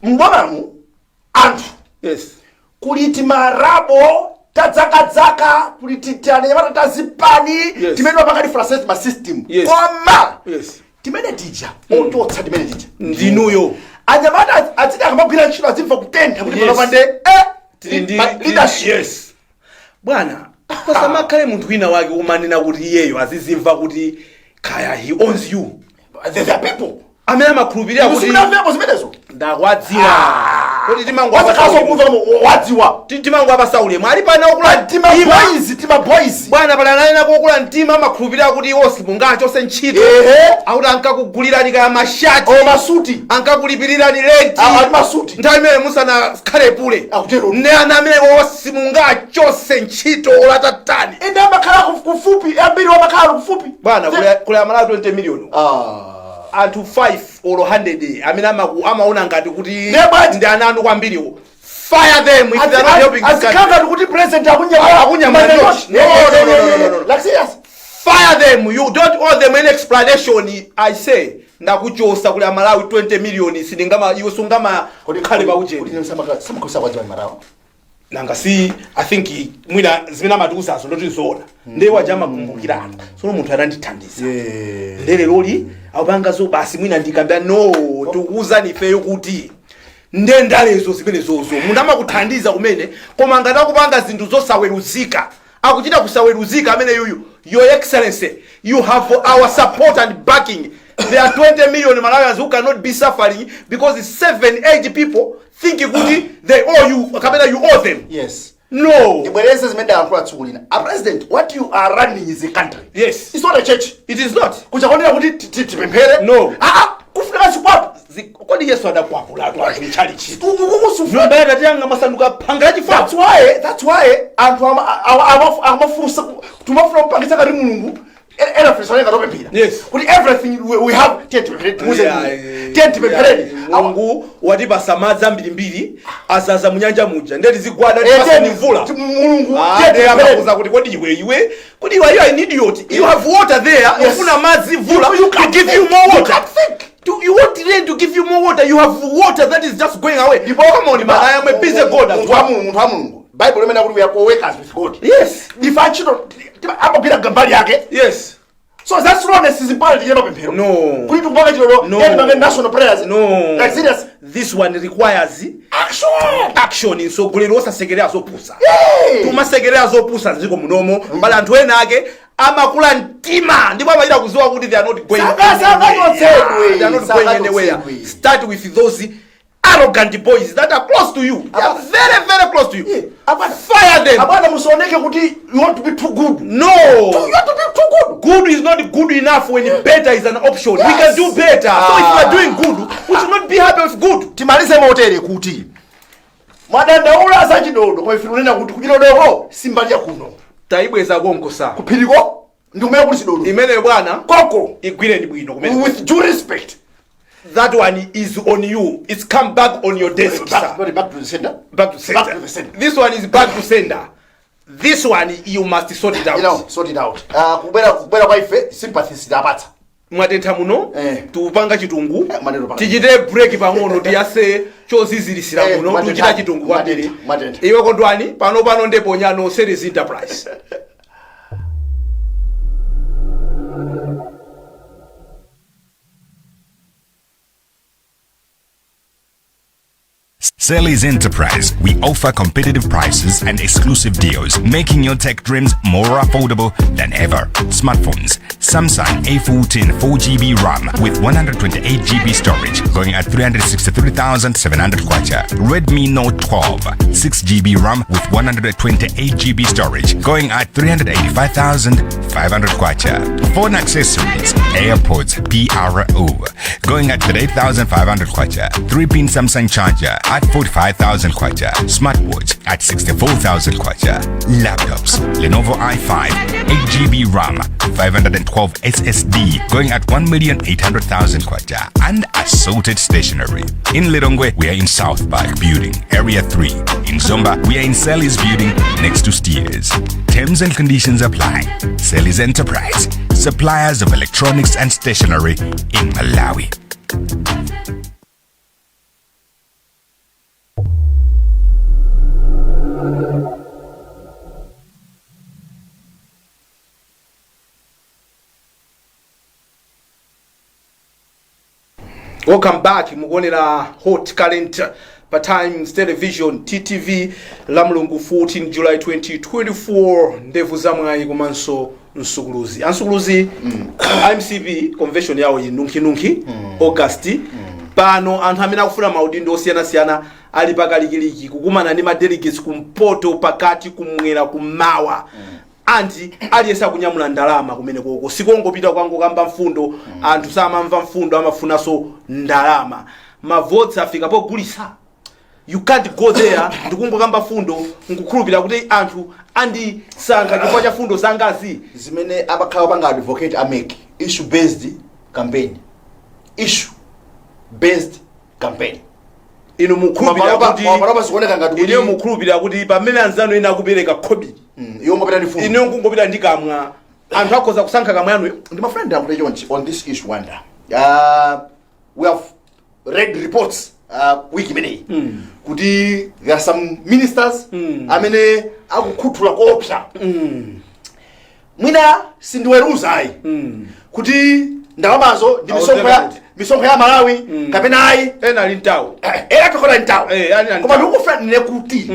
mbwamamu anthu yes kuli timarabo tadzakadzaka kuli titanyamata tazipani Yes. timene wapakati francais ma system Yes. koma yes timene tija ochotsa timene tija ndinuyo anyamata adziti akamagwira ntchito azimva kutentha kuti Yes. panopande leadership. yes bwana pasamakhale munthu wina wake umanena kuti iyeyo azizimva kuti kaya he owns you There are people amene amakhulupirira kuti musimnamveko zimenezo ndakwadziwa kuti wadziwa timangu apasaulemu ali pana okula tima boys bwana pala ananena kokula mtima amakhulupirira kuti iwo simungachose ntchito akuti ankakugulirani kaya mashati masuti ankakulipirirani lenti ali masuti nthawi imene musanakhale pule Akutero. ne ana amene simungachose ntchito olatatani ende amakhala kufupi ambiri wamakhala kufupi bwana kula amala 20 million anthu 5 or 100 amene amaona ngati kuti ndi ananu kwambiriwo fire them if they are not helping this country azikanga kuti president akunyamula no like serious fire them you don't owe them any explanation I say ndakuchosa kuli amalawi 20 million siningama iwe sungama khale baujeni samakosa kwa marawa nanga si I think mwina zimene amatiusazo ndotizona ndiye wajama kumbukirana sono munthu anandithandiza ndele loli apanga zo basi mwina ndikambia no tikuuzani ifeyo kuti ndendalezo zimene zozo munthu amakuthandiza kumene koma ngati akupanga zinthu zosaweruzika akuchita kusaweruzika amene yuyu your excellency you have our support and backing. There are 20 million Malawians who cannot be suffering because 7-8 people think they owe you, you owe them. Yes. No. A president, what you are running is a country. Yes. It's not a church. It is not. No. That's why yes. Everything we have Mungu watipa samadza mbirimbiri azaza munyanja muja ndeti zigwada ni mvula amakuza kuti kodi iwe kodi iwe you are an idiot you have water there ufuna madzi mvula to give you more water you want rain to give you more water you have water that is just going away come on man I am a busy God as well. Bible imena kuti we are co-workers with God. Yes. If I should apogera gambali yake. Yes. So that's rawness is important in your No. Kuti tukupanga chiro no national prayers. No. Like serious. This one requires action in so gulero osasekerera zopusa. Tumasekerera zopusa ziko munomo bali anthu ena ake amakula mtima ndipo amayira kuziwa kuti they are not going anywhere. Start with those arrogant boys that are close to you. They are very, very close to you. Fire them. You want to be too good. No. You want to be too good. Good is not good enough when better is an option. Yes. We can do better. So if we are doing good, we should not be happy with good. Timalize motere kuti. Madanda ula zachidodo kwa ifirunena kuti kuchidodo simbali ya kuno. Taibweza gonko sa. Kupiriko ndumenya kuti chidodo. Imene bwana koko igwire ndi bwino kumene. With due respect. That one is on you. It's come back on your desk, sir. Back to the sender. Back to sender. Back to the sender. This one is back to sender. This one you must sort it out. You know, sort it out. Kubera kwa ife sympathies ndapata. Mwatentha muno tupanga chitungu tichite break pang'ono tiyase chozizirisira muno tuchita chitungu kwambiri iwe kondwani pano ndipo nyano series enterprise. Selly's Enterprise. We offer competitive prices and exclusive deals, making your tech dreams more affordable than ever. Smartphones: Samsung A14 4GB RAM with 128GB storage, going at 363,700 kwacha. Redmi Note 12 6GB RAM with 128GB storage, going at 385,500 kwacha. Phone accessories: AirPods Pro, going at 38,500 kwacha. 3-pin Samsung charger at 45,000 kwacha. Smartwatch at 64,000 kwacha. Laptops, Lenovo i5, 8GB RAM, 512 SSD going at 1,800,000 kwacha. And assorted stationery. In Lilongwe, we are in South Park Building, Area 3. In Zomba, we are in Sally's Building next to Steers. Terms and conditions apply. Sally's Enterprise, suppliers of electronics and stationery in Malawi. Welcome back. Mugonera Hot Current pa Times Television TTV la Mulungu 14 July 2024 ndevu zamwayi komanso nsukuluzi. Ansukuluzi IMCB convention yawo nunki August. Pano anthu amene akufuna maudindo osiyana-siyana ali pakalikiliki kukumana ndi madelegates kumpoto pakati kumwera kumawa. Anti aliyesa kunyamula ndalama kumene koko sikongopita kwangu kamba mfundo anthu samamva mfundo amafunaso ndalama votes afika pogulisa. You can't go there ndikungokamba fundo ngukhulupira kuti anthu andi sankha chifukwa cha fundo zangazi zimene abakhala panga advocate amake issue based campaign. Ino mukhulupira kuti pamene anzano ena akupereka COVID yomapita ndifundo ino ngungopita ndikamwa anthu akhoza kusankha kamwanwe ndi my friend on this issue wonder we have read reports wiki imeneyi kuti there are some ministers amene akukhuthula koopsa mwina sindiweruza ayi kuti ndalamazo ndi misonkho ya Malawi kapena ayi ena ali ntawo tokola ntawo koma ndikufanire kuti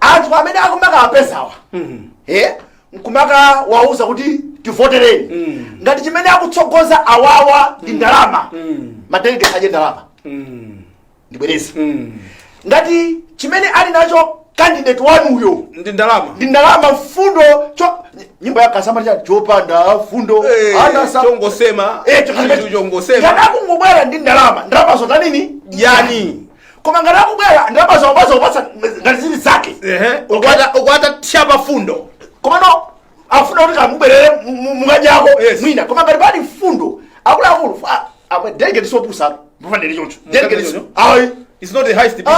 anthu amene akumaka apesawa nkumaka wauza kuti tivotereni ngati chimene akutsogoza awawa ndi ndalama madelegates aje ndalama ndibwereza ngati chimene ali nacho candidate wanuyo ndi ndalama mfundo nyimbo ya Kasamba cha chopanda fundo chongosema ngati akungobwera ndi ndalama zota nini yani koma ngati akubwera ndalama zopatsa ngati zili zake ukwata tchapa fundo koma no afuna kuti kamubwerere mukajako mwina koma ngati pali mfundo akuluakulu delegate sopusa mfanire choncho delegate ayi it's not a highest bidder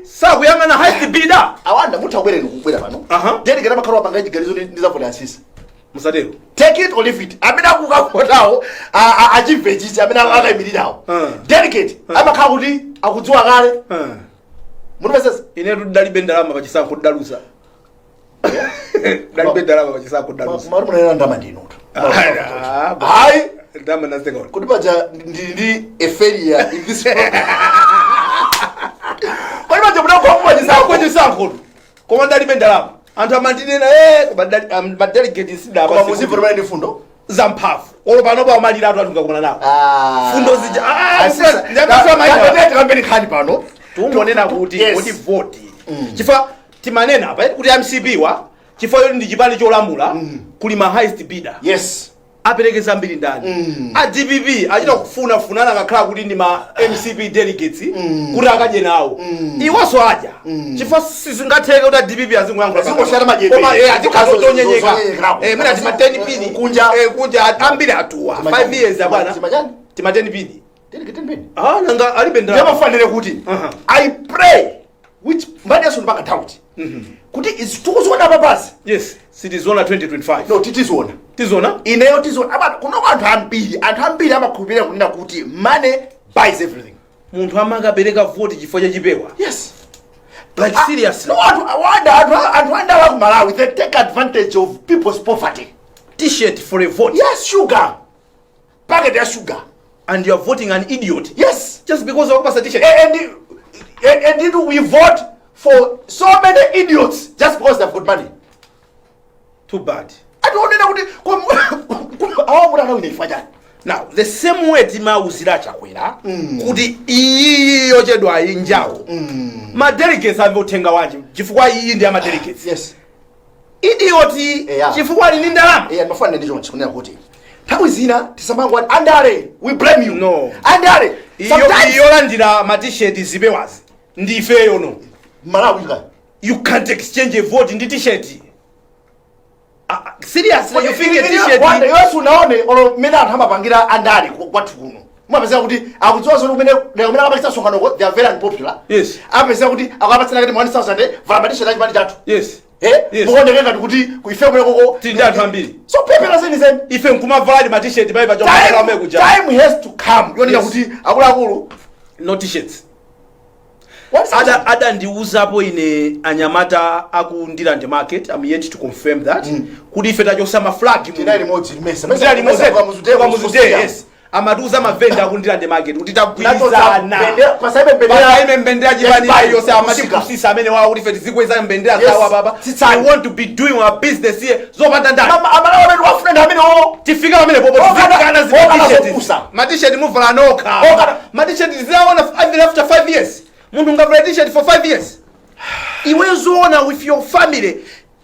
sakuyangana highest bidder awanda mutha kubwera kubwera pano delegate amakhala panga chigalizo ndizavula asisi musatero take it or leave it amene akukakotawo achivechichi amene akayimirirawo delegate amakhala kuti akudziwa kale mutipesesa ine tudalibe ndalama pachisankho dalusa dalibe ndalama pachisankho dalusa mari munena ndama ndinuto hayi ndama nazeka kuti paja ndi eferia in this program kwani paja munakuwa pachisankho koma dalibe ndalama anthu amandinena koma delegates sidaba koma muzivu romene ndi fundo zamphafu olo pano pa malira athu ngakona nawo fundo zija kambeni khani pano tungonena kuti vote chifukwa timanena apa kuti MCB wa chifukwa yoti ndi chipani cholamula kuli ma highest bidder apereke zambiri ndani a DPP achita kufunana ngakhala kuti ndi ma MCB delegates kuti akadye nawo iwaso aja chifukwa sizingatheke kuti a DPP azinguyangula zingoshara majembe koma atikazotonyenyeka mwina tima 10 pini kunja ambiri atuwa 5 years abana tima 10 pini delegate pini nanga alibe ndalama yamafanire kuti I pray which mbani yaso ndipanga doubt kuti izitukuziona papasi sitizona 2025 no titizona ineyo tizona abana kunoko anthu ambiri amakhulupirira kunena kuti money buys everything munthu amakapereka vote chifukwa chachipewa like seriously no anthu andala ku Malawi they take advantage of people's poverty t-shirt for a vote sugar packet ya sugar and you are voting an idiot just because of a t-shirt and we vote for so many idiots just because they've got money. Too bad. I don't know. Now, the same way Tima Uziracha kwera, kuti iyo chedwa injao. Ma delegates have votenga wanje. Chifukwa iyi ndi ama delegates. Idioti chifukwa ni ndalama. Mafana ndicho nchikunena kuti. Tabu zina tisamangwa andare we blame you. No. Andare. Iyo landira ma t-shirt zibewazi. ndifeyo no Malawi ka. you can't exchange a vote ndi t-shirt. Seriously, you think a t-shirt wanda yosu unaone olo mena anthu amapangira andali kwathu kuno. Mumapeza kuti akudziwa zoti umene akapatsa sonkhano they are very unpopular. Yes. Apeza kuti akapatsana kuti 1000 vala t-shirt achipati chathu. Yes. Mukoneke ngati kuti kuife kumene koko tindi anthu ambiri. So pepera zeni. Ife nkumavala ma t-shirt bai pacho mwe kuja. Time has to come. Yonena kuti akulu no t-shirts. Ada ndiuzapo ine anyamata akundira ndi market. I'm yet to confirm that. Kuti ife tachosa ma flag tinali modzi mesa. Kwa muzute yes. Amatuza mavenda akundira ndi market kuti tagwirizana. Pasaibe mbendera mbendera jibani yose amati kusisa amene wawo kuti ife tizikweza mbendera zawo baba. We want to be doing our business here. Zopanda ndani. Amalawa wetu wafuna amene wo. Tifika amene popo zikana t-shirt. Ma t-shirt muvala noka. Ma t-shirt zizaona even after 5 years. Mundu ngavula t-shirt for 5 years. Iwezoona with your family.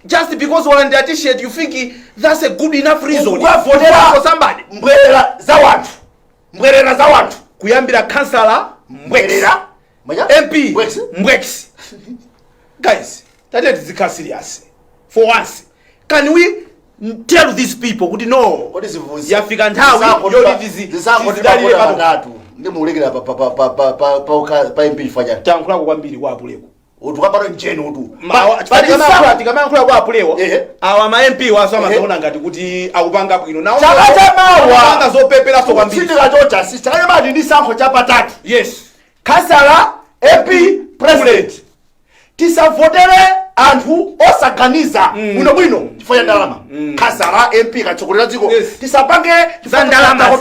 Just because one under t-shirt, you think that's a good enough reason for somebody. Mbwerera za watu. Kuyambira kansala mbwerera. MP mbwex. Guys, that is the serious. For once, can we tell these people kuti no? What is it? Yafika nthawi yoli zizidalire batatu. Ndimulegera pa MP fanya. Tankula kwambiri kwa apuleko. Utukapano njeno utu. Tikamayankhula kwa apulewo. Awa ma MP waso amaona ngati kuti akupanga bwino. Nawo chakachamawa zopepera so kwambiri. Sindika chocha sister. Chakachamawa ndi sankho chapatatu. Yes. Kansala, MP, President. Tisavotere anthu osaganiza bwino chifukwa cha ndalama. Kansala, MP kachokolera dziko. Tisapange za ndalama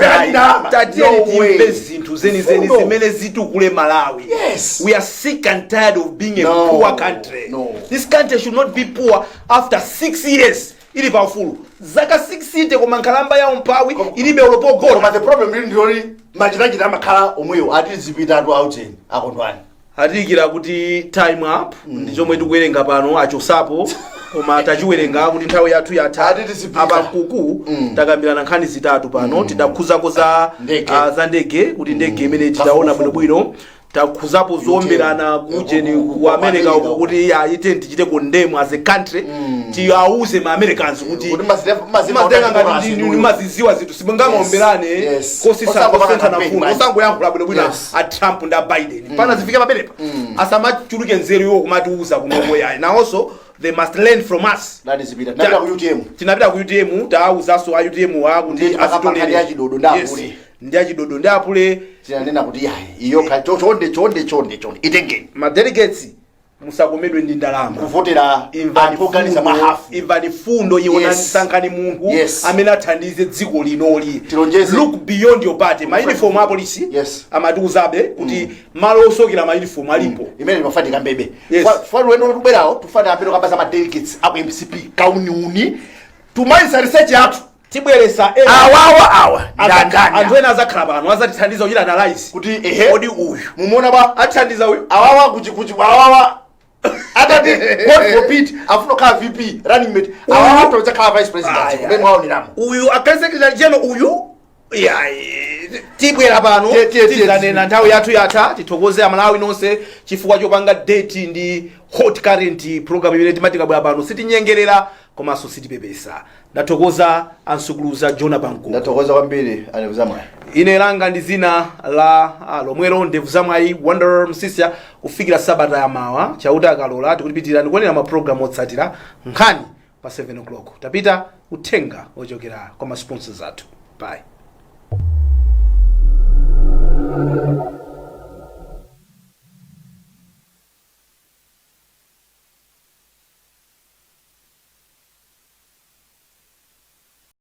tatiyeni zinthu zeni zimene zitukule Malawi. Yes. We are sick and tired of being a poor country. No. This country should not be poor after 6 years. Ili paufulu. Zaka 6 koma nkhalamba ya umpawi ilibe ulopogoro. But the problem is ndiyoni machitachita amakhala omweyo ati zipita atu auteni akondwani. Hatikira kuti time up ndi chomwe tikuwerenga pano achosapo koma tachiwerenga kuti nthawi yathu yatha apa kuku takambirana nkhani zitatu pano tidakhuzako za ndege kuti ndege imene tidaona bwinobwino takhuzapo zoomberana kujeni ku America kuti ite tichite condemn as a country tiauze ma Americans kuti mazenga ngati ndi maziziwa zithu simungaomberane kosisa kosenta na fundo osangoyankhula bwinobwino a Trump nda Biden pana zifike papenepa asamachuluke nzeru yo kumatiuza kunoko yayi na also they must learn from us. That is bit. Tinapita ku UTM. Tinapita ku UTM tauza so UTM wa kuti asitolere ya chidodo ndapule. Ndi achidodo ndapule tinanena kuti yayi iyo chonde itengeni. Ma delegates musakomedwe ndi ndalama kuvotera organiza mahafu imvani fundo iona sankani munthu amene athandize dziko linoli. Look beyond your party. Ma uniform a police amatiuzabe kuti malo osokera ma uniform alipo imene mafanika mbebe for wenu tuberawo tufana apero kabaza ma delegates aku MCP kauniuni tumaisa research yathu tibweresa awa ndandanya anthu ena azakhala pano azatithandiza uchita analyze kuti kodi uyu mumuona ba atithandiza uyu awawa kuchi awawa atati God forbid afuno ka VP running mate awawa to zakhala vice president kumbe mwaoni namo uyu secretary general uyu tibwera pano tizanena nthawi yathu yatha tithokoze Amalawi nonse chifukwa chopanga date ndi hot current program imene timatikabwera pano sitinyengerera komanso sitipepesa. Ndathokoza ansukuluza Jona Banku. Ndathokoza kwambiri anevuzamwayi. Ine langa ndi zina la lomwero ndevuzamwayi Wonder Msisia kufikira sabata ya mawa chauta akalola tikulipitirira ndikuonera ma program otsatira nkhani pa 7 o'clock. Tapita uthenga ochokera kwa ma sponsors athu. Bye.